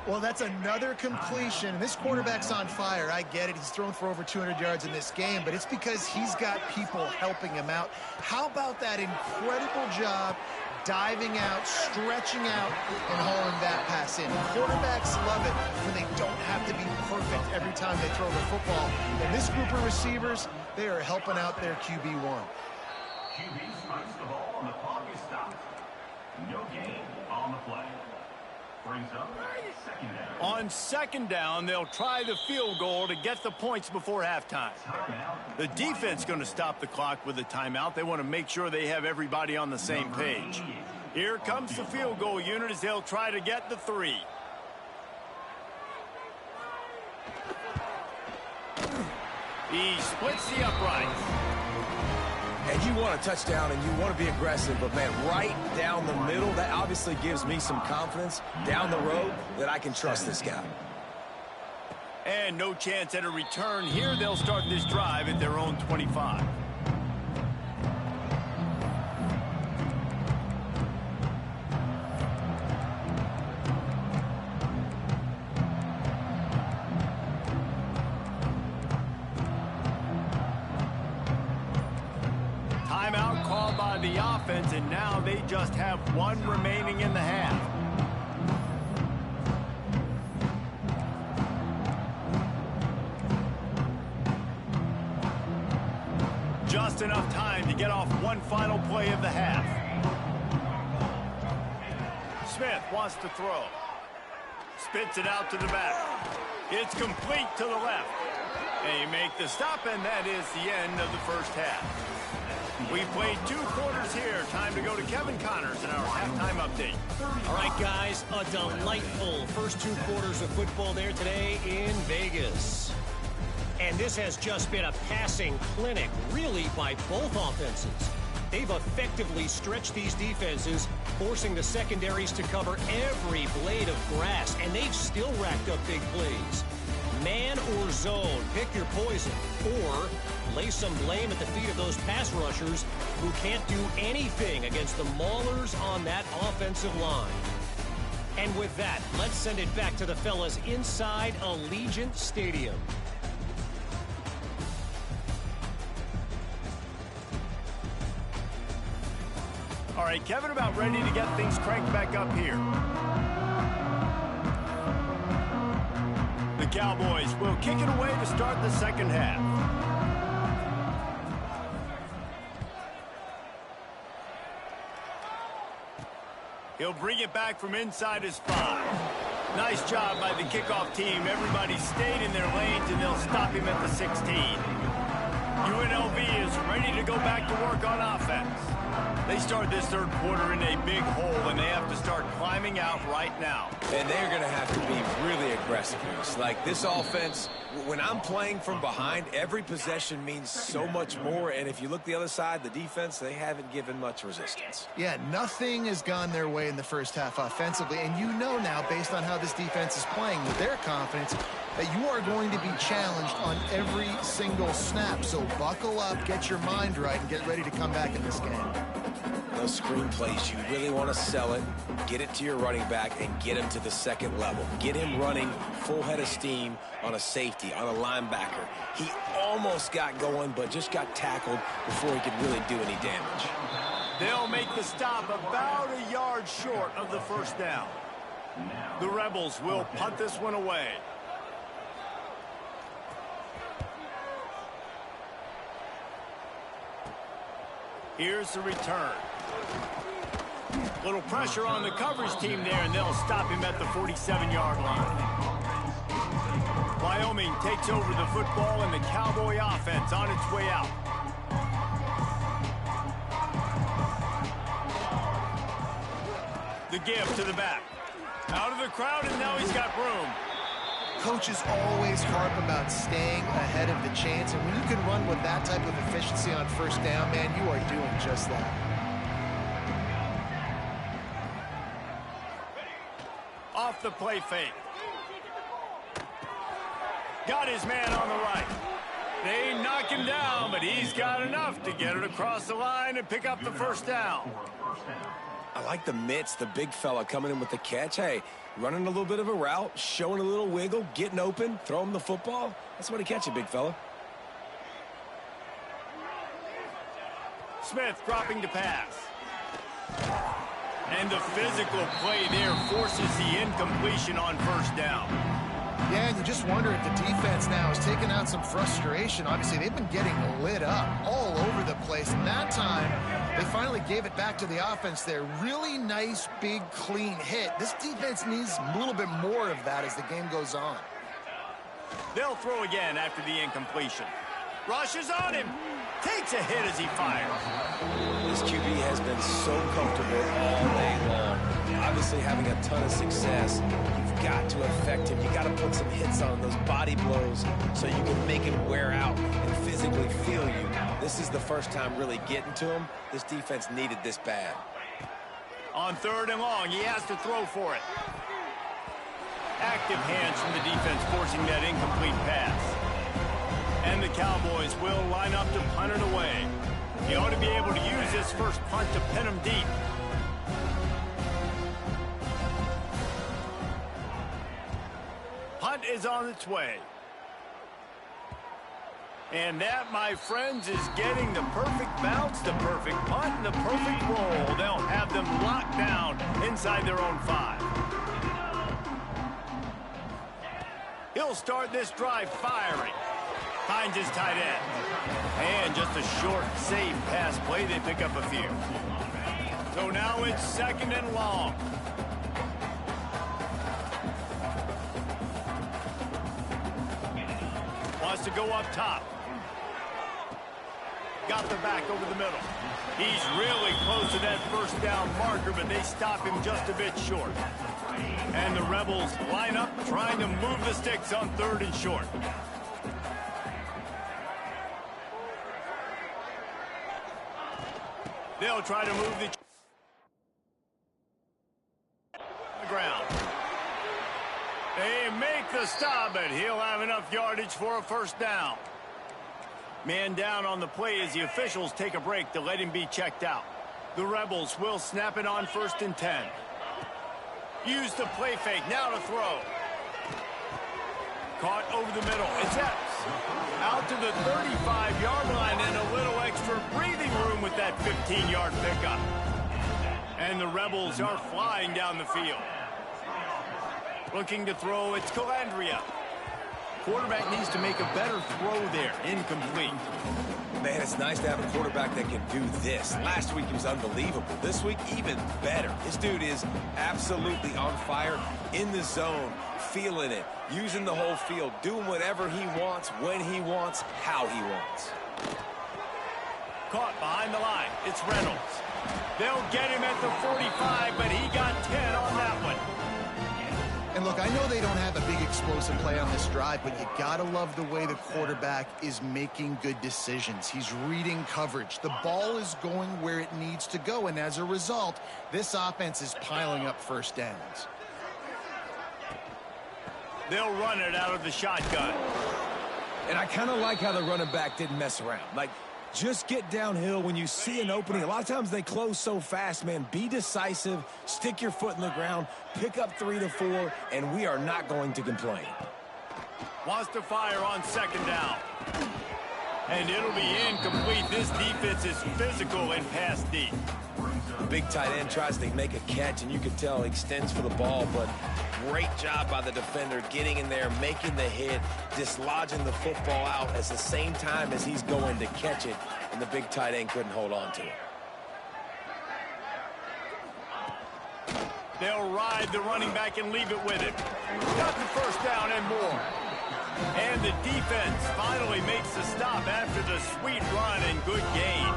Well, that's another completion. This quarterback's on fire. I get it. He's thrown for over 200 yards in this game, but it's because he's got people helping him out. How about that incredible job diving out, stretching out, and hauling that pass in? Quarterbacks love it when they don't have to be perfect every time they throw the football. And this group of receivers, they are helping out their QB1.
QB spikes the ball and the clock is stopped. No gain on the play. Brings up second down.
On second down, they'll try the field goal to get the points before halftime. The defense going to stop the clock with a timeout. They want to make sure they have everybody on the same page. Here comes the field goal unit as they'll try to get the 3. He splits the uprights.
And you want a touchdown and you want to be aggressive, but man, right down the middle, that obviously gives me some confidence down the road that I can trust this guy.
And no chance at a return here. They'll start this drive at their own 25. Timeout called by the offense, and now they just have one remaining in the half. Just enough time to get off one final play of the half. Smith wants to throw. Spits it out to the back. It's complete to the left. They make the stop, and that is the end of the first half. We played 2 quarters here. Time to go to Kevin Connors in our halftime update.
All right, guys, a delightful first 2 quarters of football there today in Vegas. And this has just been a passing clinic, really, by both offenses. They've effectively stretched these defenses, forcing the secondaries to cover every blade of grass, and they've still racked up big plays. Man or zone, pick your poison, or lay some blame at the feet of those pass rushers who can't do anything against the maulers on that offensive line. And with that, let's send it back to the fellas inside Allegiant Stadium.
All right, Kevin, about ready to get things cranked back up here. The Cowboys will kick it away to start the second half. He'll bring it back from inside his 5. Nice job by the kickoff team. Everybody stayed in their lanes, and they'll stop him at the 16. UNLV is ready to go back to work on offense. They start this third quarter in a big hole, and they have to start climbing out right now.
And they're going to have to be really aggressive here. It's like this offense, when I'm playing from behind, every possession means so much more. And if you look the other side, the defense, they haven't given much resistance.
Yeah, nothing has gone their way in the first half offensively. And you know now, based on how this defense is playing, with their confidence, that you are going to be challenged on every single snap. So buckle up, get your mind right, and get ready to come back in this game.
Those screen plays, you really want to sell it, get it to your running back, and get him to the second level. Get him running full head of steam on a safety, on a linebacker. He almost got going, but just got tackled before he could really do any damage.
They'll make the stop about a yard short of the first down. The Rebels will punt this one away. Here's the return. Little pressure on the coverage team there, and they'll stop him at the 47-yard line. Wyoming takes over the football, and the Cowboy offense on its way out. The give to the back. Out of the crowd, and now he's got room.
Coaches always harp about staying ahead of the chains, and when you can run with that type of efficiency on first down, man, you are doing just that.
Off the play fake. Got his man on the right. They knock him down, but he's got enough to get it across the line and pick up the first down.
I like the mitts, the big fella coming in with the catch. Hey, running a little bit of a route, showing a little wiggle, getting open, throw him the football. That's what he catch you, big fella.
Smith dropping to pass. And the physical play there forces the incompletion on first down.
Yeah, and you just wonder if the defense now is taking out some frustration. Obviously, they've been getting lit up all over the place. And that time, they finally gave it back to the offense there. Really nice, big, clean hit. This defense needs a little bit more of that as the game goes on.
They'll throw again after the incompletion. Rushes on him. Takes a hit as he fires.
This QB has been so comfortable all day long. Obviously having a ton of success. You've got to affect him. You got to put some hits on those body blows so you can make him wear out and physically feel you. This is the first time really getting to him. This defense needed this bad.
On third and long, he has to throw for it. Active hands from the defense forcing that incomplete pass. And the Cowboys will line up to punt it away. He ought to be able to use this first punt to pin him deep. Punt is on its way. And that, my friends, is getting the perfect bounce, the perfect punt, and the perfect roll. They'll have them locked down inside their own 5. He'll start this drive firing. Finds his tight end. And just a short, safe pass play. They pick up a few. So now it's second and long. Wants to go up top. Got the back over the middle. He's really close to that first down marker, but they stop him just a bit short. And the Rebels line up trying to move the sticks on third and short. They'll try to move the ground. They make the stop, but he'll have enough yardage for a first down. Man down on the play as the officials take a break to let him be checked out. The Rebels will snap it on first and 10. Use the play fake, now to throw. Caught over the middle, it's Epps. Out to the 35-yard line and a little extra breathing room with that 15-yard pickup. And the Rebels are flying down the field. Looking to throw, it's Calandria. Quarterback needs to make a better throw there, incomplete.
Man, it's nice to have a quarterback that can do this. Last week he was unbelievable. This week, even better. This dude is absolutely on fire, in the zone, feeling it, using the whole field, doing whatever he wants, when he wants, how he wants.
Caught behind the line. It's Reynolds. They'll get him at the 45, but he got 10 on that one.
And look, I know they don't have a big explosive play on this drive, but you gotta love the way the quarterback is making good decisions. He's reading coverage. The ball is going where it needs to go, and as a result, this offense is piling up first downs.
They'll run it out of the shotgun.
And I kind of like how the running back didn't mess around. Like, just get downhill when you see an opening. A lot of times they close so fast, man. Be decisive, stick your foot in the ground, pick up 3 to 4, and we are not going to complain.
Wants to fire on second down. And it'll be incomplete. This defense is physical and pass deep.
Big tight end tries to make a catch, and you can tell he extends for the ball, but great job by the defender getting in there, making the hit, dislodging the football out at the same time as he's going to catch it, and the big tight end couldn't hold on to it.
They'll ride the running back and leave it with him. Got the first down and more. And the defense finally makes the stop after the sweet run and good gain.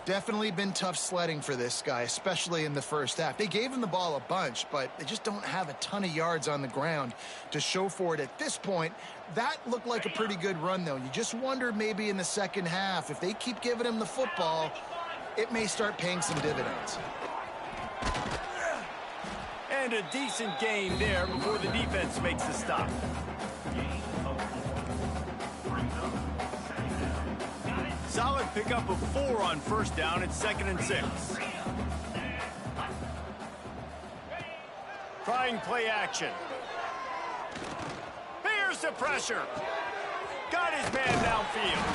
Definitely been tough sledding for this guy, especially in the first half. They gave him the ball a bunch, but they just don't have a ton of yards on the ground to show for it at this point. That looked like a pretty good run, though. You just wonder maybe in the second half, if they keep giving him the football, it may start paying some dividends.
And a decent gain there before the defense makes the stop. Solid pickup of 4 on first down. It's 2nd and 6. Trying play action. Here's the pressure. Got his man downfield.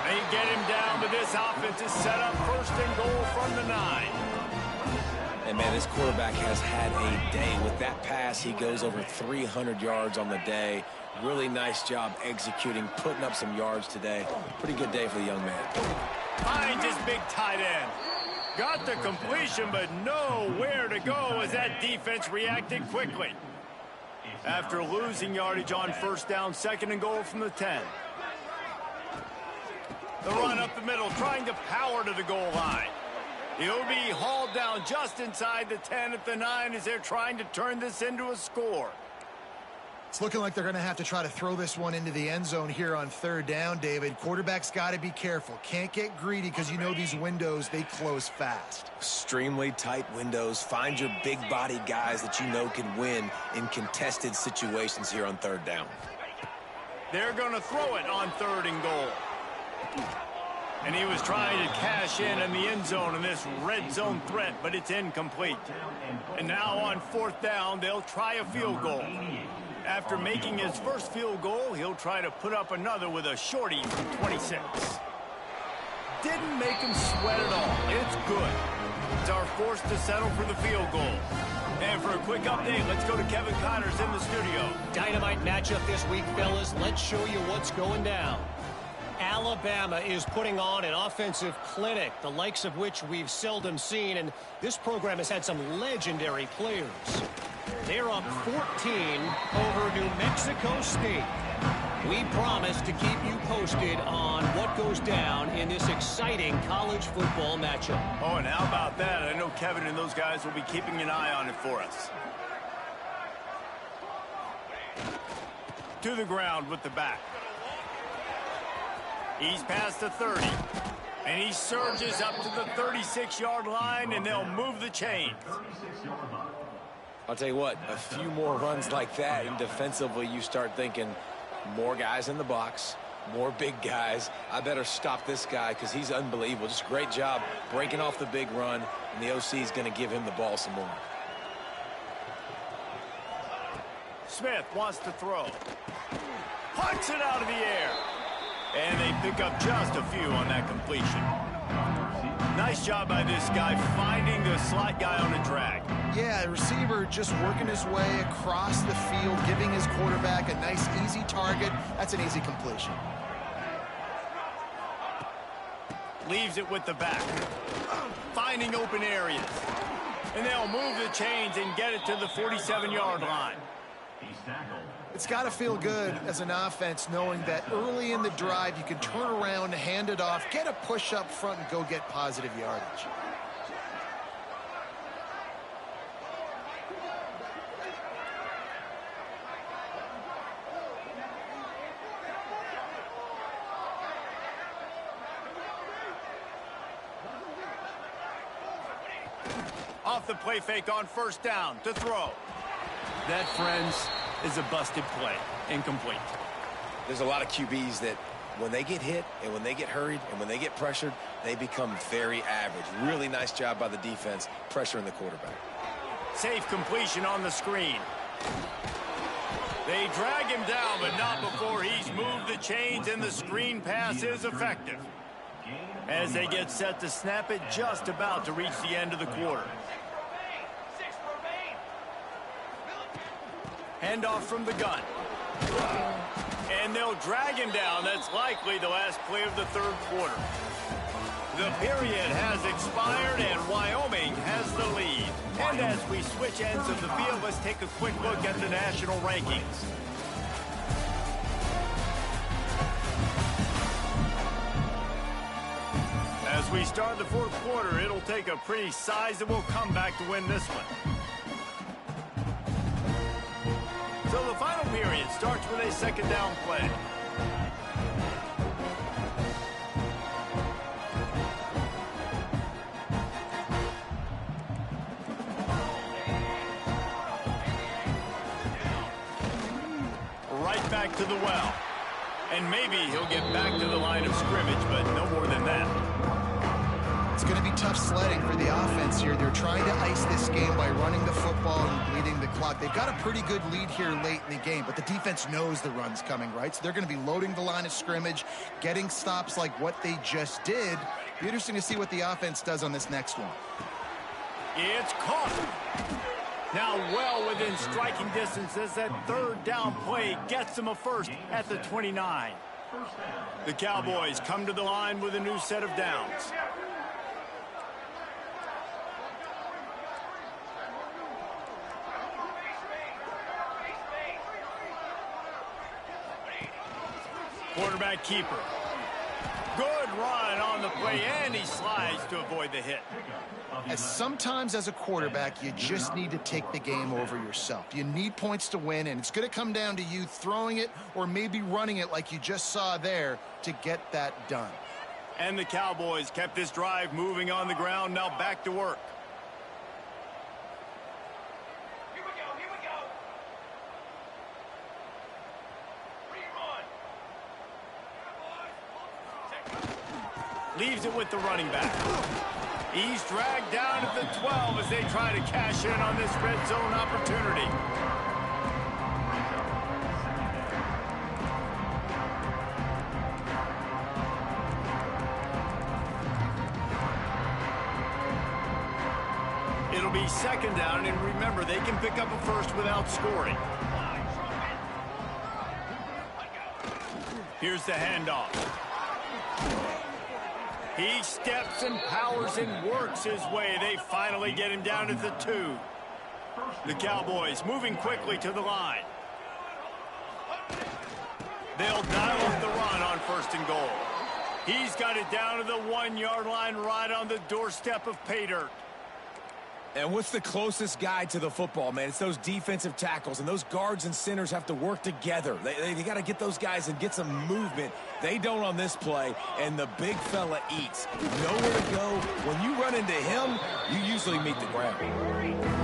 They get him down, but this offense is set up 1st and goal from the 9.
And, man, this quarterback has had a day. With that pass, he goes over 300 yards on the day. Really nice job executing, putting up some yards today. Pretty good day for the young man.
Finds his big tight end. Got the completion, but nowhere to go as that defense reacted quickly. After losing yardage on first down, 2nd and goal from the 10. The run up the middle, trying to power to the goal line. He'll be hauled down just inside the 10 at the 9 as they're trying to turn this into a score.
It's looking like they're going to have to try to throw this one into the end zone here on 3rd down, David. Quarterback's got to be careful. Can't get greedy because you know these windows, they close fast.
Extremely tight windows. Find your big body guys that you know can win in contested situations here on 3rd down.
They're going to throw it on 3rd and goal. And he was trying to cash in the end zone in this red zone threat, but it's incomplete. And now on 4th down, they'll try a field goal. After making his first field goal, he'll try to put up another with a shorty from 26. Didn't make him sweat at all. It's good. It's our forced to settle for the field goal. And for a quick update, let's go to Kevin Connors in the studio.
Dynamite matchup this week, fellas. Let's show you what's going down. Alabama is putting on an offensive clinic, the likes of which we've seldom seen, and this program has had some legendary players. They're up 14 over New Mexico State. We promise to keep you posted on what goes down in this exciting college football matchup.
Oh, and how about that? I know Kevin and those guys will be keeping an eye on it for us. To the ground with the back. He's past the 30. And he surges up to the 36-yard line, and they'll move the chains.
I'll tell you what, a few more runs like that, and defensively you start thinking more guys in the box, more big guys. I better stop this guy because he's unbelievable. Just a great job breaking off the big run, and the OC is going to give him the ball some more.
Smith wants to throw. Punts it out of the air. And they pick up just a few on that completion. Nice job by this guy finding the slot guy on a drag.
Yeah, the receiver just working his way across the field, giving his quarterback a nice, easy target. That's an easy completion.
Leaves it with the back. Finding open areas. And they'll move the chains and get it to the 47-yard line.
It's got to feel good as an offense knowing that early in the drive you can turn around, hand it off, get a push up front, and go get positive yardage.
Off the play fake on first down to throw. That, friends, is a busted play. Incomplete.
There's a lot of QBs that when they get hit and when they get hurried and when they get pressured, they become very average. Really nice job by the defense pressuring the quarterback.
Safe completion on the screen. They drag him down, but not before he's moved the chains, and the screen pass is effective. As they get set to snap it, just about to reach the end of the quarter. Handoff from the gun. And they'll drag him down. That's likely the last play of the third quarter. The period has expired, and Wyoming has the lead. And as we switch ends of the field, let's take a quick look at the national rankings. As we start the fourth quarter, it'll take a pretty sizable comeback to win this one. So the final period starts with a second down play. Right back to the well. And maybe he'll get back to the line of scrimmage, but no more than that.
It's going to be tough sledding for the offense here. They're trying to ice this game by running the football and bleeding the clock. They've got a pretty good lead here late in the game, but the defense knows the run's coming, right? So they're going to be loading the line of scrimmage, getting stops like what they just did. Be interesting to see what the offense does on this next one.
It's caught. Now well within striking distance as that third down play gets them a first at the 29. The Cowboys come to the line with a new set of downs. Quarterback keeper. Good run on the play, and he slides to avoid the hit.
As sometimes as a quarterback, you just need to take the game over yourself. You need points to win, and it's going to come down to you throwing it or maybe running it like you just saw there to get that done.
And the Cowboys kept this drive moving on the ground, now back to work. Leaves it with the running back. He's dragged down at the 12 as they try to cash in on this red zone opportunity. It'll be second down, and remember, they can pick up a first without scoring. Here's the handoff. He steps and powers and works his way. They finally get him down at the 2. The Cowboys moving quickly to the line. They'll dial up the run on first and goal. He's got it down to the 1-yard line right on the doorstep of pay dirt.
And what's the closest guy to the football, man? It's those defensive tackles, and those guards and centers have to work together. They got to get those guys and get some movement. They don't on this play, and the big fella eats. Nowhere to go. When you run into him, you usually meet the ground.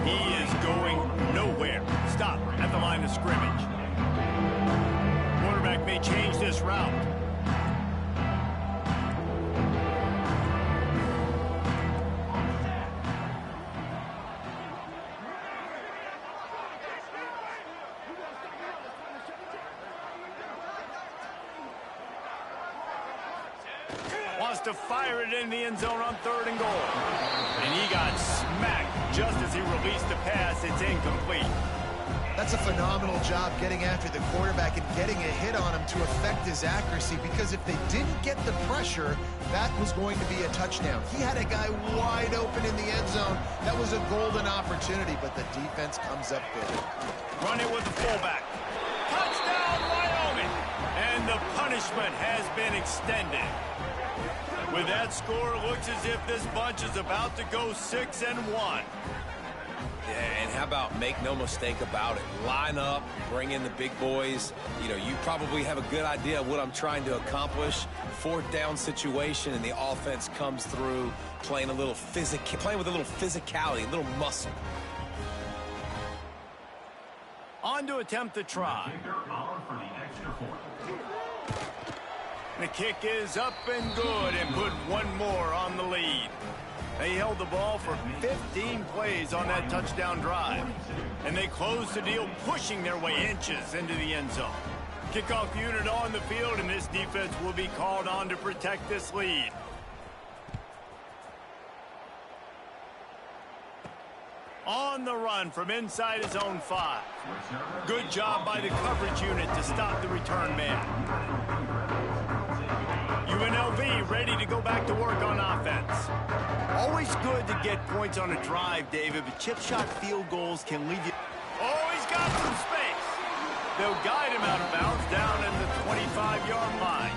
He is going nowhere. Stop at the line of scrimmage. Quarterback may change this route. Wants to fire it in the end zone on third and goal. And he got smacked just as he released the pass. It's incomplete.
That's a phenomenal job getting after the quarterback and getting a hit on him to affect his accuracy, because if they didn't get the pressure, that was going to be a touchdown. He had a guy wide open in the end zone. That was a golden opportunity, but the defense comes up big.
Run it with the fullback. Touchdown, Wyoming! And the punishment has been extended. With that score, it looks as if this bunch is about to go 6-1.
Yeah, and how about make no mistake about it? Line up, bring in the big boys. You know, you probably have a good idea of what I'm trying to accomplish. Fourth down situation, and the offense comes through playing with a little physicality, a little muscle.
On to attempt the try. The kick is up and good and put one more on the lead. They held the ball for 15 plays on that touchdown drive. And they closed the deal, pushing their way inches into the end zone. Kickoff unit on the field, and this defense will be called on to protect this lead. On the run from inside his own 5. Good job by the coverage unit to stop the return man. UNLV ready to go back to work on offense. Always good to get points on a drive, David, but chip shot field goals can leave you. Oh, he's got some space. They'll guide him out of bounds down in the 25-yard line.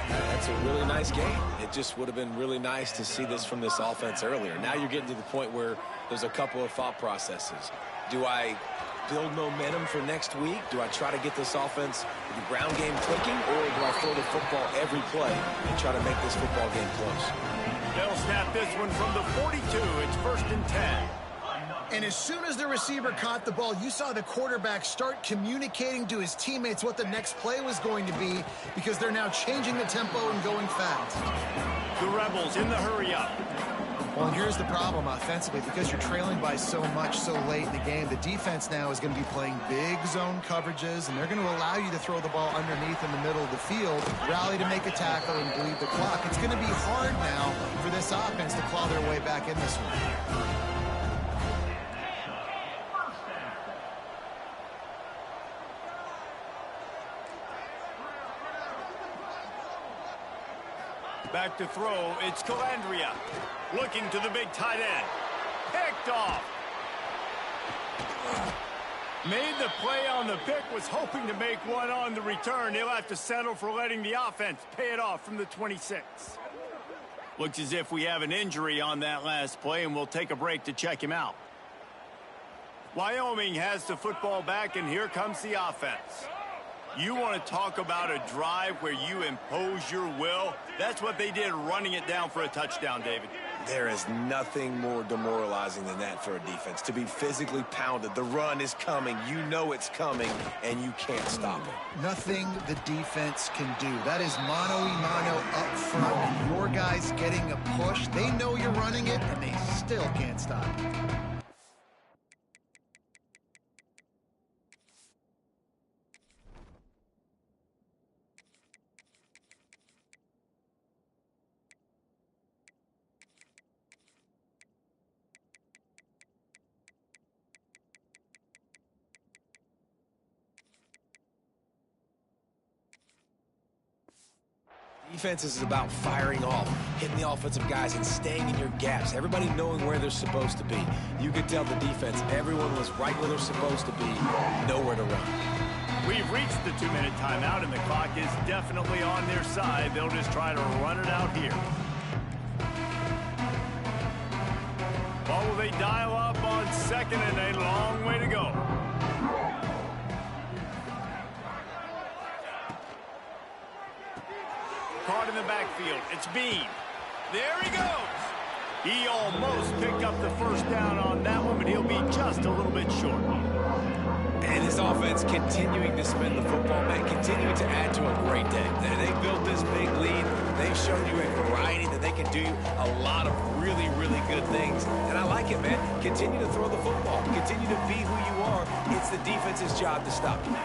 That's a really nice game. It just would have been really nice to see this from this offense earlier. Now you're getting to the point where there's a couple of thought processes. Do I build momentum for next week? Do I try to get this offense, the ground game clicking, or do I throw the football every play and try to make this football game close?
They'll snap this one from the 42. It's 1st and 10.
And as soon as the receiver caught the ball, you saw the quarterback start communicating to his teammates what the next play was going to be, because they're now changing the tempo and going fast.
The Rebels in the hurry-up.
Well, and here's the problem offensively. Because you're trailing by so much so late in the game, the defense now is going to be playing big zone coverages, and they're going to allow you to throw the ball underneath in the middle of the field, rally to make a tackle, and bleed the clock. It's going to be hard now for this offense to claw their way back in this one.
Back to throw, it's Calandria. Looking to the big tight end. Picked off. Made the play on the pick, was hoping to make one on the return. He'll have to settle for letting the offense pay it off from the 26. Looks as if we have an injury on that last play, and we'll take a break to check him out. Wyoming has the football back, and here comes the offense. You want to talk about a drive where you impose your will? That's what they did, running it down for a touchdown, David.
There is nothing more demoralizing than that for a defense, to be physically pounded. The run is coming. You know it's coming, and you can't stop it.
Nothing the defense can do. That is mano-a-mano up front, and your guys getting a push. They know you're running it, and they still can't stop it.
Defense is about firing off, hitting the offensive guys, and staying in your gaps. Everybody knowing where they're supposed to be. You could tell the defense, everyone was right where they're supposed to be, nowhere to run.
We've reached the 2-minute timeout, and the clock is definitely on their side. They'll just try to run it out here. Or will they dial up on second, and a long way to go. Caught in the backfield. It's Bean. There he goes. He almost picked up the first down on that one, but he'll be just a little bit short.
And his offense continuing to spin the football, man, continuing to add to a great day. They built this big lead. They've shown you a variety that they can do a lot of really, really good things. And I like it, man. Continue to throw the football. Continue to be who you are. It's the defense's job to stop you.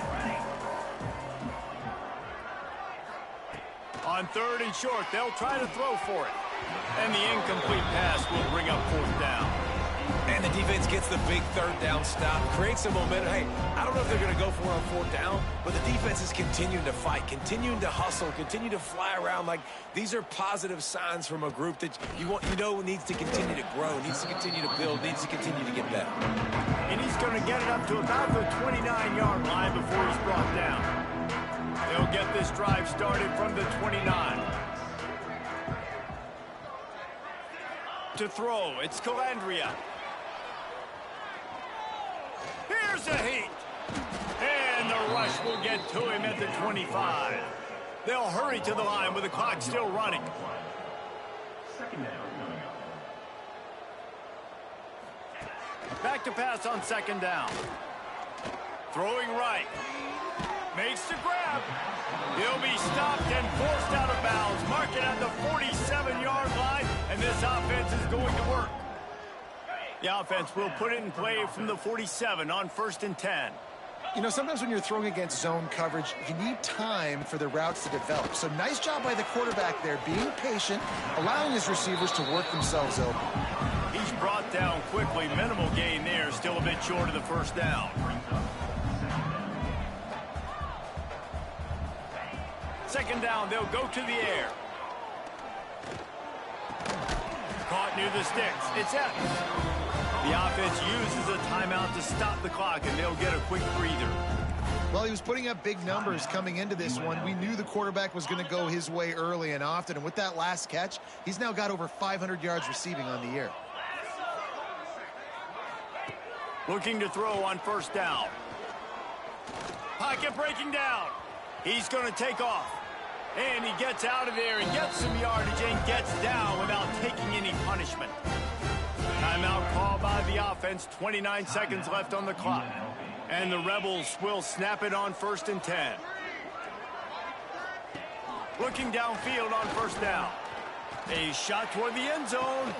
On 3rd and short, they'll try to throw for it. And the incomplete pass will bring up 4th down.
And the defense gets the big 3rd down stop, creates some momentum. Hey, I don't know if they're going to go for it on 4th down, but the defense is continuing to fight, continuing to hustle, continue to fly around. Like, these are positive signs from a group that you know needs to continue to grow, needs to continue to build, needs to continue to get better.
And he's going to get it up to about the 29-yard line before he's brought down. They'll get this drive started from the 29. To throw, it's Calandria. There's the heat. And the rush will get to him at the 25. They'll hurry to the line with the clock still running.
Second down coming up.
Back to pass on second down. Throwing right. Makes the grab. He'll be stopped and forced out of bounds. Mark it at the 47-yard line, and this offense is going to work. The offense will put it in play from the 47 on 1st and 10.
You know, sometimes when you're throwing against zone coverage, you need time for the routes to develop. So nice job by the quarterback there, being patient, allowing his receivers to work themselves open.
He's brought down quickly. Minimal gain there, still a bit short of the first down. Second down, they'll go to the air. Caught near the sticks. It's Epps. The offense uses a timeout to stop the clock, and they'll get a quick breather.
Well, he was putting up big numbers coming into this one. We knew the quarterback was going to go his way early and often, and with that last catch, he's now got over 500 yards receiving on the year.
Looking to throw on first down. Pocket breaking down. He's going to take off. And he gets out of there and gets some yardage and gets down without taking any punishment. Timeout called by the offense. 29 seconds left on the clock. And the Rebels will snap it on 1st and 10. Looking downfield on first down. A shot toward the end zone.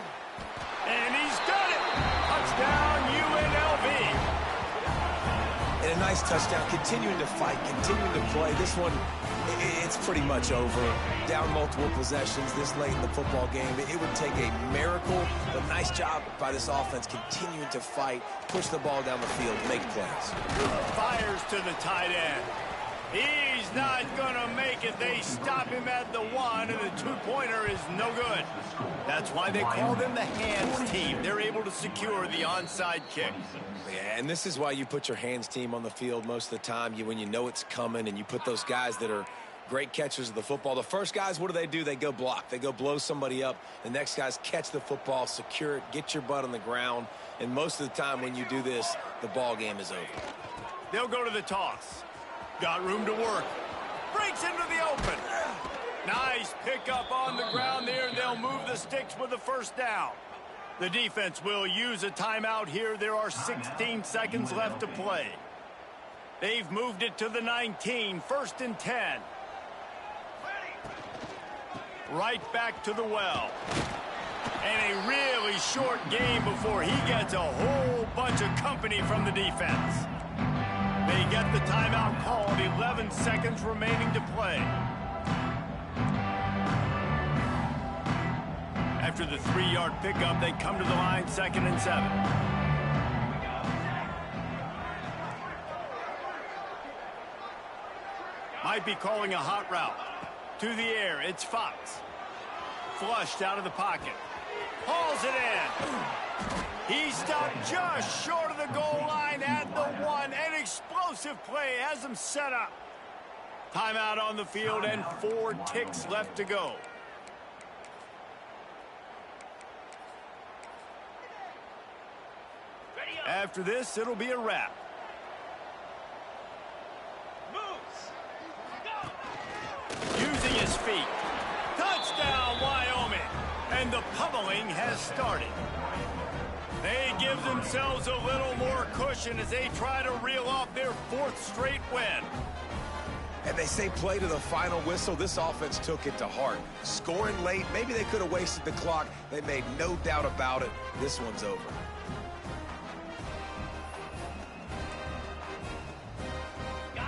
And he's done it! Touchdown, UNLV!
And a nice touchdown, continuing to fight, continuing to play. This one, it's pretty much over. Down multiple possessions this late in the football game. It would take a miracle, but nice job by this offense continuing to fight, push the ball down the field, make plays.
Fires to the tight end. He's not going to make it. They stop him at the 1, and the two-pointer is no good. That's why they call them the hands team. They're able to secure the onside kick.
Yeah, and this is why you put your hands team on the field most of the time. When you know it's coming, and you put those guys that are great catchers of the football. The first guys, what do? They go block. They go blow somebody up. The next guys catch the football, secure it, get your butt on the ground. And most of the time when you do this, the ball game is over.
They'll go to the toss. Got room to work. Breaks into the open. Nice pickup on the ground there. They'll move the sticks with the first down. The defense will use a timeout here. There are 16 seconds left to play. They've moved it to the 19. 1st and 10. Right back to the well. And a really short game before he gets a whole bunch of company from the defense. They get the timeout called. 11 seconds remaining to play. After the 3-yard pickup, they come to the line, 2nd and 7. Might be calling a hot route. To the air, it's Fox. Flushed out of the pocket. Hauls it in. He stopped just short of the goal line at the 1. An explosive play has him set up. Timeout on the field and 4 ticks left to go. After this, it'll be a wrap. Using his feet. Touchdown, Wyoming. And the pummeling has started. They give themselves a little more cushion as they try to reel off their 4th straight win.
And they say play to the final whistle. This offense took it to heart. Scoring late, maybe they could have wasted the clock. They made no doubt about it. This one's over.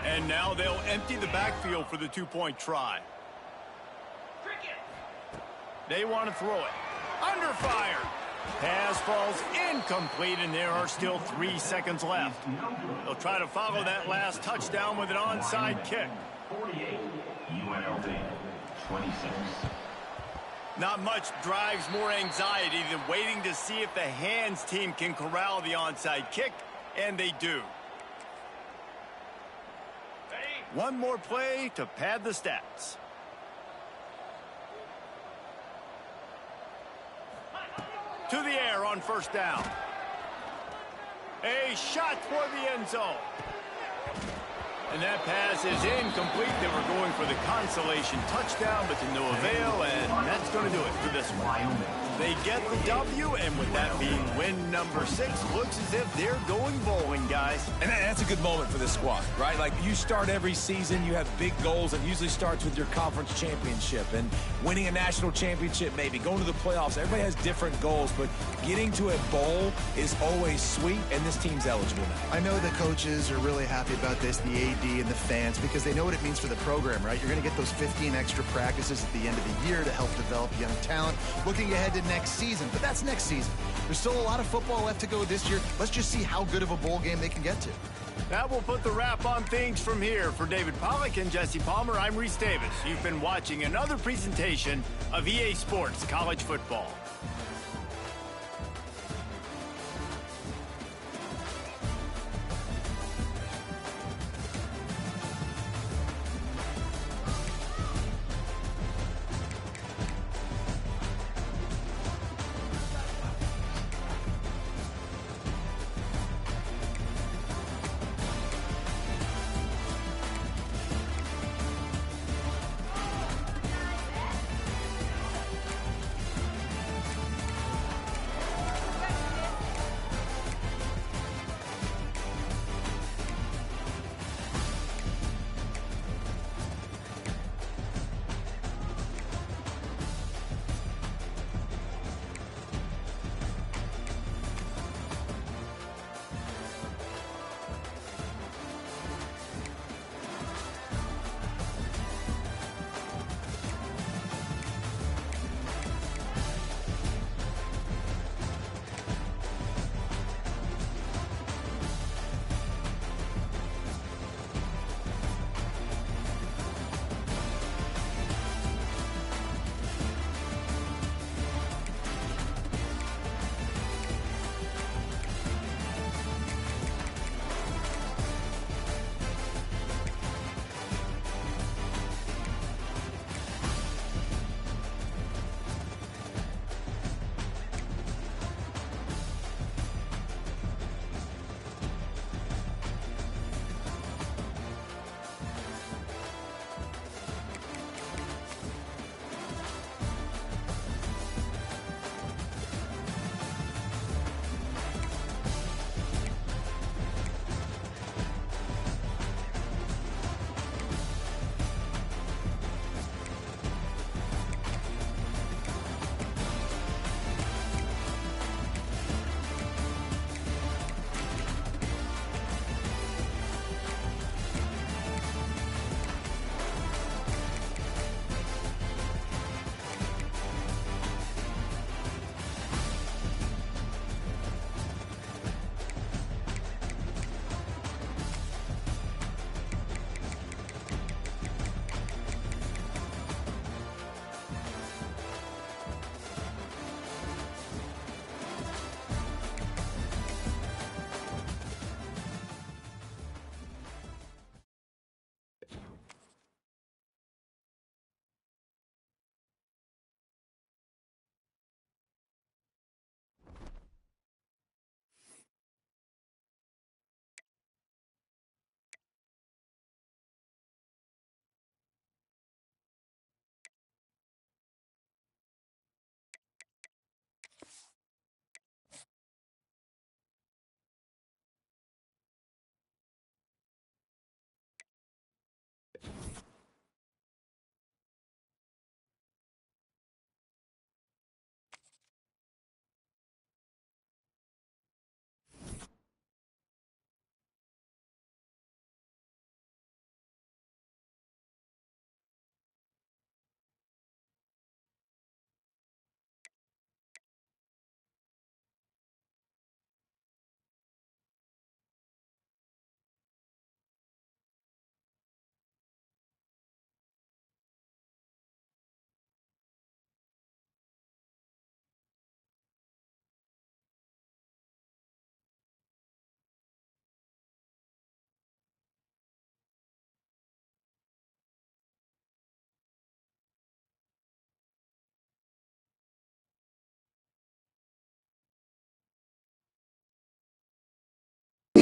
And now they'll empty the backfield for the 2-point try. They want to throw it. Under fire. Pass falls incomplete, and there are still 3 seconds left. They'll try to follow that last touchdown with an onside kick.
48, UNLV, 26.
Not much drives more anxiety than waiting to see if the hands team can corral the onside kick, and they do. One more play to pad the stats. To the air on first down. A shot toward the end zone. And that pass is incomplete. They were going for the consolation touchdown, but to no avail, and that's going to do it for this one.
Wyoming.
They get the W, and with that being win number 6, looks as if they're going bowling, guys.
And that's a good moment for this squad, right? Like, you start every season, you have big goals. It usually starts with your conference championship and winning a national championship, maybe going to the playoffs. Everybody has different goals, but getting to a bowl is always sweet, and this team's eligible now.
I know the coaches are really happy about this, the AD and the fans, because they know what it means for the program, right? You're going to get those 15 extra practices at the end of the year to help develop young talent. Looking ahead to next season, but that's next season. There's still a lot of football left to go this year. Let's just see how good of a bowl game they can get to.
That will put the wrap on things from here. For David Pollack and Jesse Palmer, I'm Reese Davis. You've been watching another presentation of EA Sports College Football.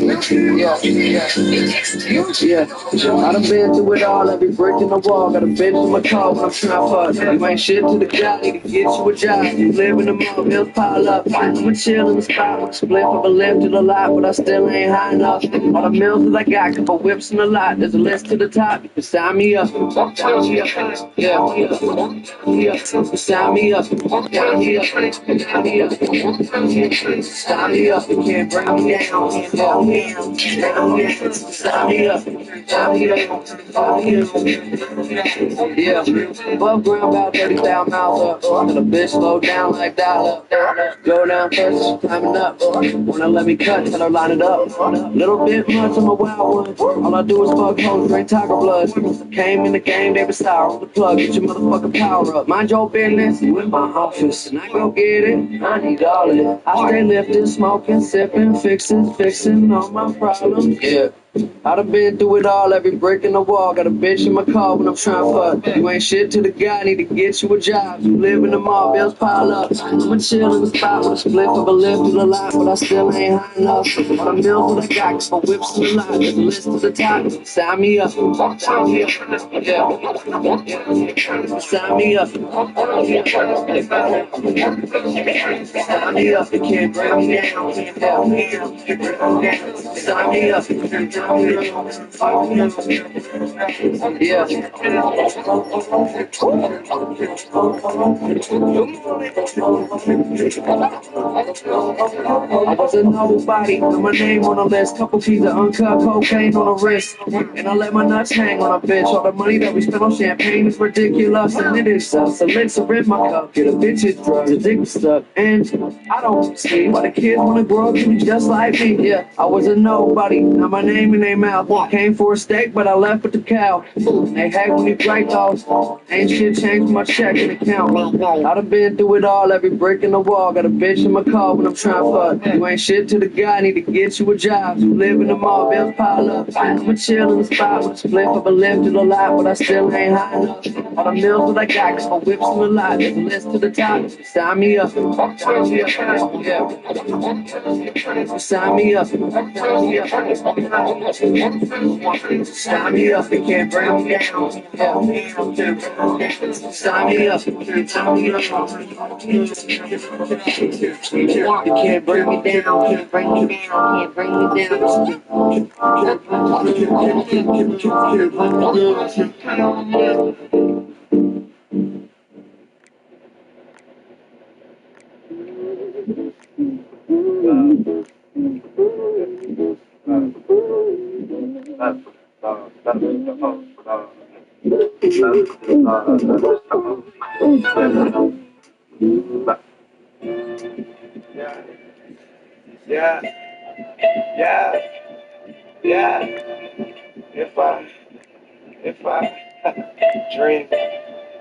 I done been through it all, I be breaking the wall. Got a bitch in my car when I'm trying to fuck. You ain't shit to the guy, need to get you a job. You live in the mall, bills pile up. I'ma chill in the spot with a split up a lift to the lot, but I still ain't high enough. All the mills that I got, couple whips in the lot. There's a list to the top, you can sign me up. Sign me up. Sign me up. Sign me up. You can't bring me down. Sign me up. Yeah, above ground about 30,000 miles up. Till the bitch slow down like dial up. Go down first, climbing up. Wanna let me cut till I line it up. Little bit much, I'm a wild one. All I do is fuck hoes, drink tiger blood. Came in the game, they was sour on the plug. Get your motherfucking power up. Mind your business, you in my office. And I go get it, I need all of it. I stay lifting, smoking, sipping, fixing all my problems. Yeah. I done been through it all, every brick in the wall. Got a bitch in my car when I'm trying to fuck. You ain't shit to the guy, need to get you a job. You live in the mall, bills pile up. I'ma chill in the spot with a split of a lift to the lot, but I still ain't high enough. All the mills that I got, couple whips in the lot. There's a list to the top, sign me up. Sign me up. Yeah. Sign me up. Sign me up, you can't bring me down. Sign me up. Yeah. I wasn't nobody, put my name on the list. Couple keys of uncut cocaine on the wrist. And I let my nuts hang on a bitch. All the money that we spent on champagne is ridiculous. And it is sucks. Elixir in my cup. Get a bitch's drug, the dick is stuck. And I don't see why the kids wanna grow up to be just like me. Yeah, I was a nobody. Now my name in their mouth. Came for a steak, but I left with the cow. They hate when you break those. Ain't shit changed my checking account. I done been through it all, every brick in the wall. Got a bitch in my car when I'm trying to fuck. You ain't shit to the guy, need to get you a job. You live in the mall, bills pile up. I'ma chill in the spot with a split of a lift to the lot, but I still ain't high enough. All the mills that I got, couple whips in the lot. There's a list to the top. Sign me up. Yeah. Sign me up. Sign me up, you can't bring me down. Sign me up. You can't bring me down. Can't bring me down. Can't bring me
Yeah. If I dream.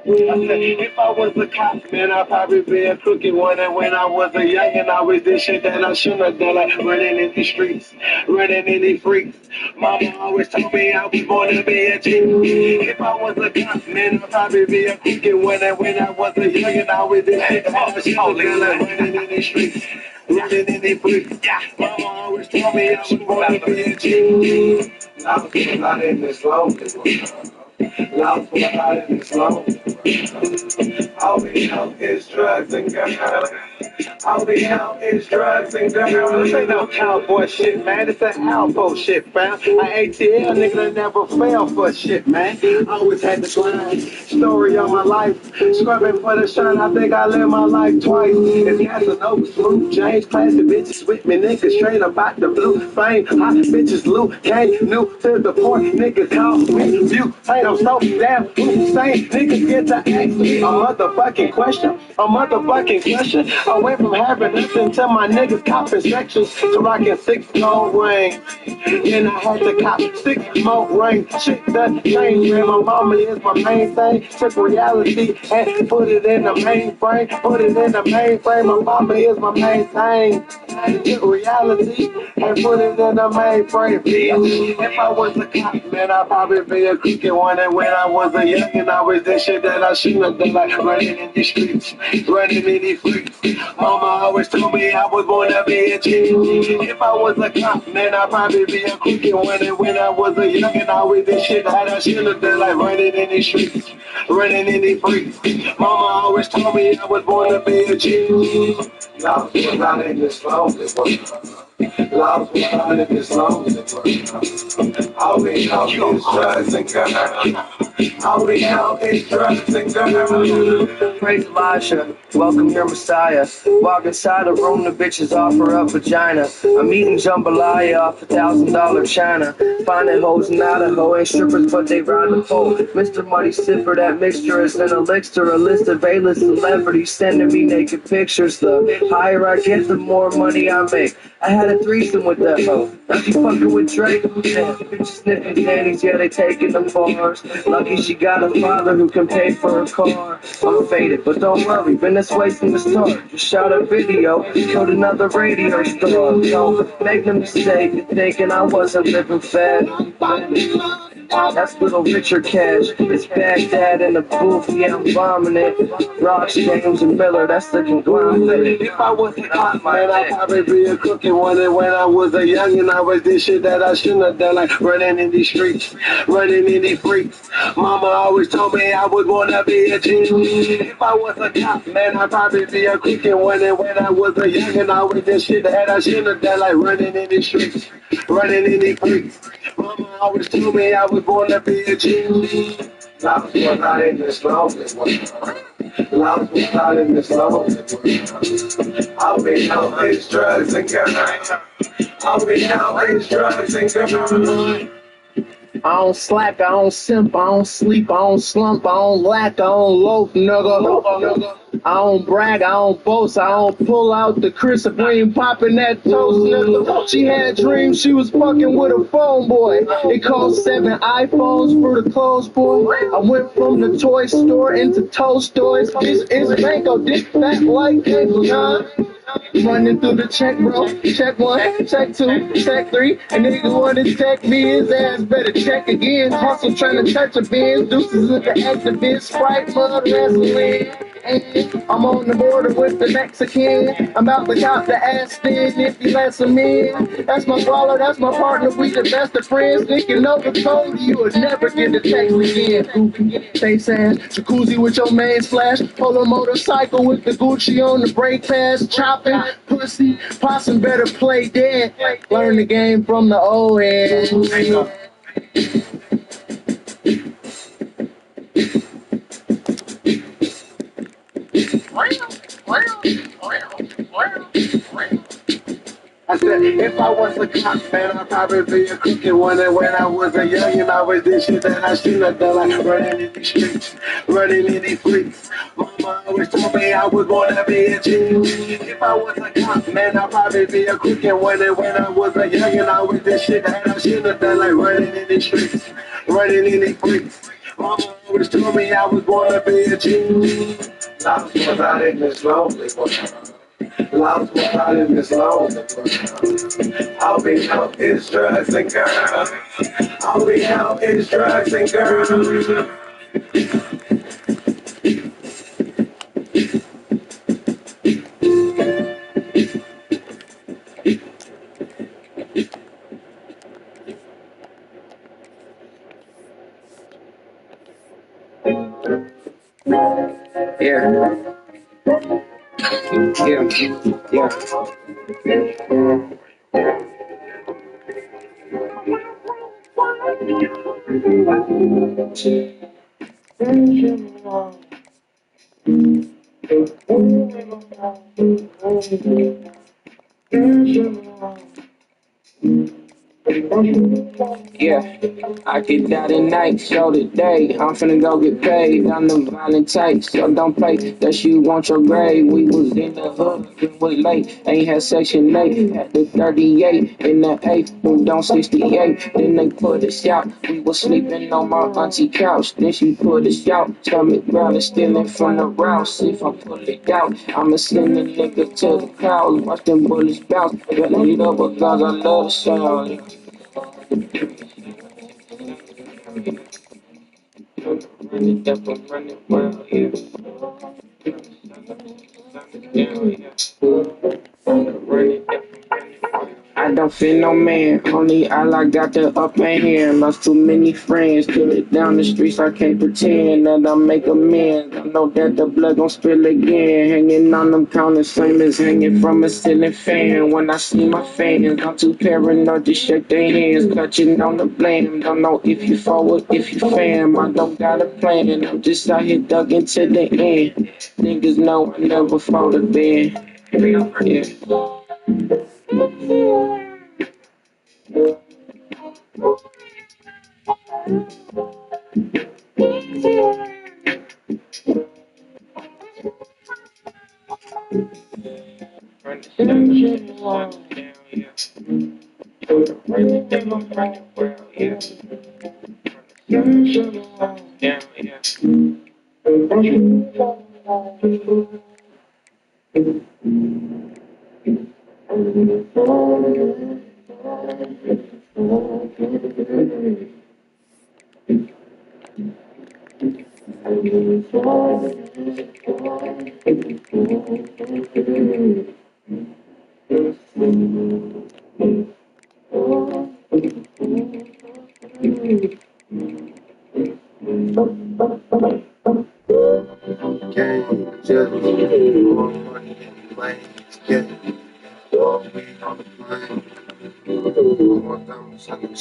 I said, if I was a cop, man, I'd probably be a crooked one. And when I was a youngin', I was this shit that I shouldn't have done, like running in the streets, running in the freaks. Mama always told me I was born to be a G. If I was a cop, man, I'd probably be a crooked one. And when I was a youngin', I was this shit that I shouldn't have done, like running in the streets, running in the freaks. Mama always told me I was born to be a G. Lost without in this long. Lost without in this long. All we know is drugs and girls. All we know is drugs and girls. This ain't no cowboy shit, man. It's that albo shit, fam. An ATL nigga that never fell for shit, man. Always had the grind. Story of my life. Scrubbing for the shine. I think I lived my life twice. It's Casanova, Smooth, James, classy bitches with me. Niggas straight about the blue fame. Hot bitches loot. Came new to the point. Niggas call me you. Say I'm so damn insane. Niggas get to ask me a motherfucking question. A motherfucking question. I went from having nothing to my niggas copping sections to rocking 6 gold rings. Then I had to cop 6 more rings. Shit done changed, man. My mama is my main thing. Took reality and put it in the mainframe. Put it in the mainframe. My mama is my main thing. Took reality and put it in the mainframe. If I was a cop, man, I'd probably be a crooked one. and when I was a young and I was this shit that I shouldn't have done, like running in the streets, running in the freaks. Mama always told me I was born to be a G. If I was a cop, man, I'd probably be a crooked one. And when I was a young and I was this shit that I shouldn't have done, like running in the streets, running in the freaks. Mama always told me I was born to be a G. Lost was out in this lonely world. Lost was out in this lonely world. All we know is drugs and girls. All we know is drugs and girls.
Praise Elijah, welcome your Messiah. Walk inside the room, the bitches offer up vagina. I'm eating jambalaya off $1,000 china. Finding hoes in Idaho, ain't strippers but they ride the pole. Mr. Muddy Sipper, that mixture is an elixir. A list of A-list celebrities sending me naked pictures. The higher I get, the more money I make. I had a threesome with that hoe. Now she fucking with Drake. Yeah, bitches sniffing panties, yeah, they taking them bars. Lucky she got a father who can pay for her car. I'm faded, but don't worry, been this way from the start. Just shot a video, killed another radio star. Don't make the mistake of thinking I wasn't living fast. That's little Richard Cash. It's Baghdad in the booth, yeah, I'm bombing it. Rocks, James, and Miller, that's the conglomerate.
If I was a cop, man, I'd probably be a crooked one. And when I was a young and I was this shit that I shouldn't have done, like running in these streets, running in these freaks. Mama always told me I was born to be a G. If I was a cop, man, I'd probably be a crooked one. And when I was a young and I was this shit that I shouldn't have done, like running in these streets, running in these freaks. Mama always told me I was born to be a G.
Lost was out in this lonely world. Lost was out in this lonely world. All we know is drugs and girls. All we know is drugs and girls. I don't slack, I don't simp, I don't sleep, I don't slump, I don't lack, I don't loaf, nigga. I don't brag, I don't boast, I don't pull out the Chris Green popping that toast, nigga. She had dreams she was fucking with a phone boy. It cost 7 iPhones for the clothes boy. I went from the toy store into toast stores. It's Banco, this fat like that, running through the check, bro. Check 1, check 2, check 3. A nigga wanna check me, his ass better check again. Hustle trying to touch a Benz. Deuces with the activist. Sprite mud wrestling. I'm on the border with the Mexican. I'm out the cop the ass thin if you let some in. That's my baller, that's my partner. We the best of friends. Thinking over code, you would never get the text again. Face ass, jacuzzi with your main splash. Polo motorcycle with the Gucci on the brake pads. Chopping, pussy, possum better play dead. Learn the game from the old heads.
I said, if I was a cop, man, I'd probably be a crooked one. And when I was a young and I was this shit that I shouldn't have done, like running in the streets, running in the freaks. Mama always told me I was born to be a G. If I was a cop, man, I'd probably be a crooked one. And when I was a young and I was this shit that I shouldn't have done, like running in the streets, running in the freaks. Mama always told me I was born to be a G.
Lost was out in this lonely world. Lost was out in this lonely world. All we know is drugs and girls. All we know is drugs and girls.
Yeah, I get out at night, show the day. I'm finna go get paid. I'm the violent type, so don't play. That you want your grave. We was in the hood, it was late. Ain't had section 8, had the 38 in the 8, moved on 68. Then they put us out. We was sleeping on my auntie couch. Then she put us out. Stomach growling, stealing from the rouse. If I pull it out, I'ma send a nigga to the clouds. Watch them bullets bounce. Got it up because I love the sound. running up, I'm running well, yeah. I don't fear no man, only I got the upper hand. Lost too many friends, till it down the streets, I can't pretend that I make amends. I know that the blood gon' spill again, hanging on them counters, same as hanging from a ceiling fan. When I see my fans, I'm too paranoid to shake their hands, clutching on the blame. Don't know if you forward, if you fam, I don't got a plan, I'm just out here dug into the end. Niggas know I never fought a band. Yeah.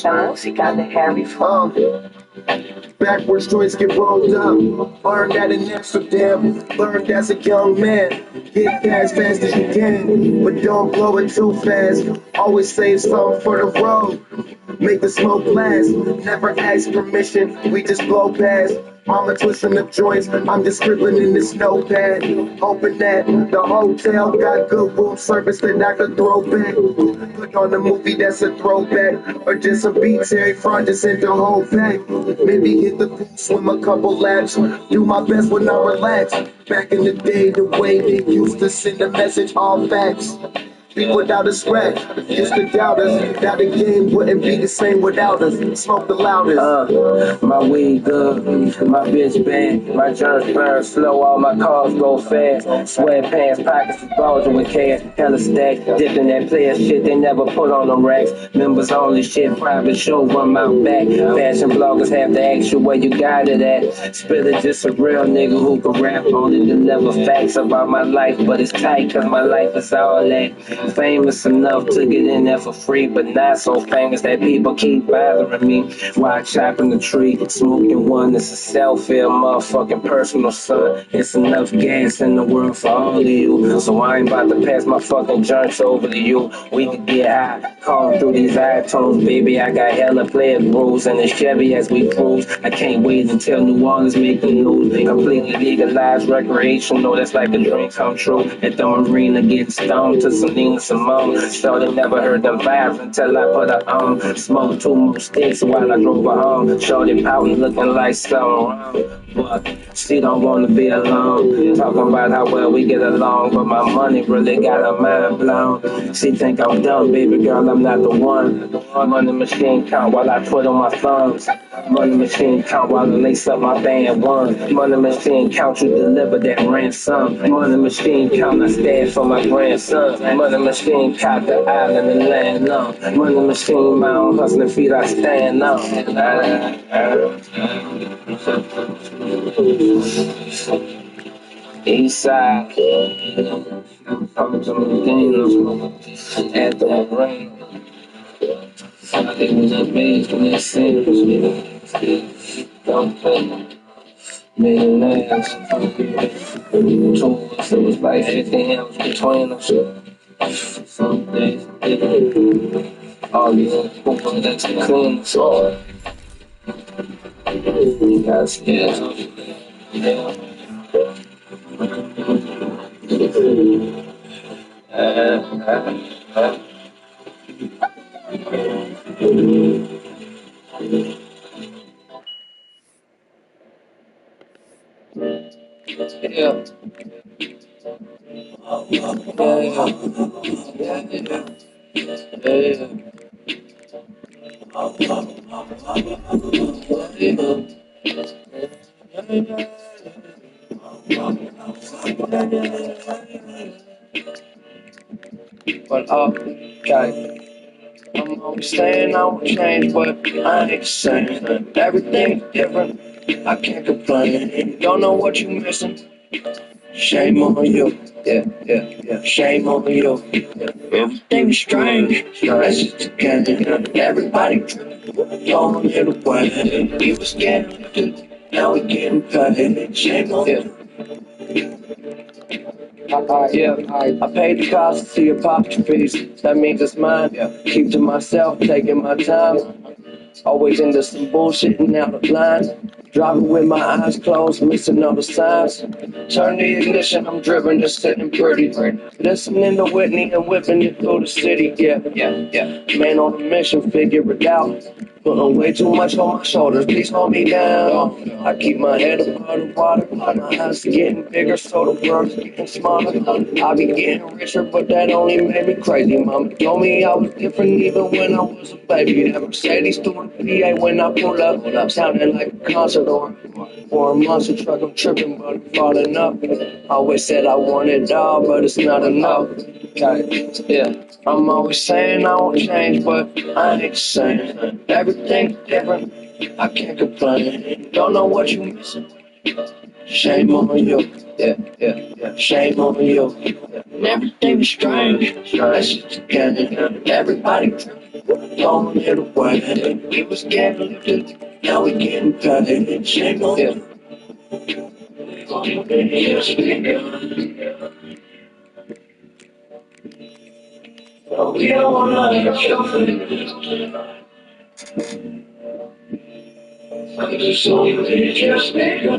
La música de Harry Ford.
Backwards joints get rolled up. Learned that in Amsterdam. Learned as a young man. Get as fast as you can, but don't blow it too fast. Always save some for the road. Make the smoke last. Never ask permission. We just blow past. Mama twisting up joints. I'm just scribbling in this notepad. Hoping that the hotel got good room service that I could throw back. Put on a movie that's a throwback. Or just a beat Terry Fraud just sent the whole pack. Maybe hit the pool, swim a couple laps. Do my best when I relax. Back in the day, the way they used to send a message, all facts. Be without a scratch, used to doubt us. Now the game wouldn't be the same without us. Smoke the loudest.
My weed good, my bitch bad, my joints burn slow, all my cars go fast. Sweatpants, pockets is bulging with cash, hella stacked, dipping that player shit they never put on them racks. Members only shit, private show, run my back. Fashion bloggers have to ask you where you got it at. Spiller just a real nigga who can rap, only deliver facts about my life, but it's tight cause my life is all that. Famous enough to get in there for free, but not so famous that people keep bothering me. While chopping the tree, smoking one, it's a selfie, a motherfucking personal son. It's enough gas in the world for all of you, so I ain't about to pass my fucking joints over to you. We could get high, calm through these iTunes, baby. I got hella player rules and the Chevy as we cruise. I can't wait until New Orleans make the news. They completely legalized recreational, that's like a dream come true. At the marina, getting stoned to some Nina Simone. Shorty never heard them vibes until I put her on. Smoked 2 more sticks while I drove her home. Shorty pouting, looking like something wrong, but she don't wanna be alone. Talking about how well we get along, but my money really got her mind blown. She think I'm dumb, baby girl, I'm not the one. Money machine count while I put on my thumbs. Money machine count while I lace up my band one. Money machine count, you deliver that ransom. Money machine count, I stand for my grandson. Money machine count, the island and land on. Money machine, my own hustling feet, I stand on. East side, from the game, at the rain. It was a big when it seems, don't play. Millionaires, tours, it was like 50 M's between us. Some days, all these people that's clean, so you got scared. Yeah.
But okay. I'm always saying I won't change, but I ain't the same. Everything's different. I can't complain. Don't know what you missing. Shame on you. Yeah. Shame on you. Yeah. Everything's strange. That's just a game. Everybody throwing it away. We was getting lifted. Now we getting paid. Shame on you. I paid the cost to see apostrophes. That means it's mine. Keep to myself, taking my time. Always into some bullshit and out of line. Driving with my eyes closed, missing all the signs. Turn the ignition, I'm driven, just sitting pretty. Listening to Whitney and whipping it through the city. Yeah. Man on a mission, figure it out. Putting way too much on my shoulders, please hold me down. I keep my head above the water. My eyes getting bigger, so the world's getting smaller. I be getting richer, but that only made me crazy. Mama told me I was different even when I was a baby. That Mercedes through the PA when I pull up, sounding like a concert or a monster truck. I'm tripping, but I'm falling up. Always said I want it all, but it's not enough. Okay, I'm always saying I won't change, but I ain't the same. Everything's different. I can't complain. Don't know what you missing. Shame on you. Yeah. Shame on you. Everything's strange. That's just a game. Everybody throwing it away. We was getting lifted. Now we getting paid. Shame on you. We don't want to show I'm just so you just make a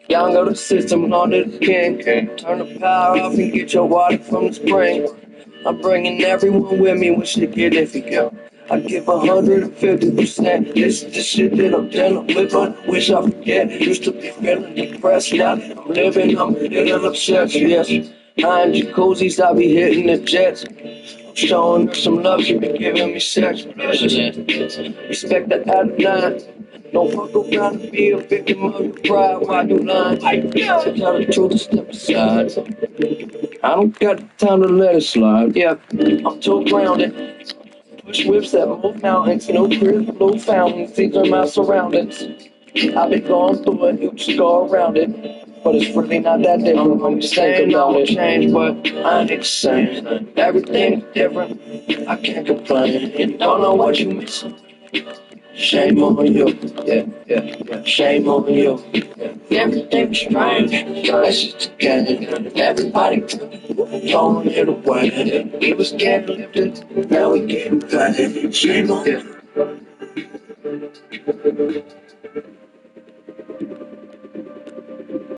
Young of the system, Lord of the king. Turn the power off and get your water from the spring. I'm bringing everyone with me when shit get iffy. I give 150%. This is the shit that I'm dealing with, but I wish I forget. Used to be feeling depressed, now that I'm living, I'm getting obsessed, yes. Behind jacuzzis, I be hitting the jets. I'm showing her some love, she be giving me sex. Respect that out of 9. Don't fuck around and be a victim of your pride while you lying. To tell the truth and step aside. I don't got the time to let it slide. Yeah, I'm too grounded. Push whips that move mountains. No crib, blue fountains. These are my surroundings. I've been going through it, you just go around it. But it's really not that different. I'm just saying I won't change, but I ain't the same. Everything's different. I can't complain. Don't know what you missing. Shame on you. Yeah. Shame on you. Everything's strange. That's just a game. Everybody throwing it away. We was getting lifted. Now we getting paid. Shame on you.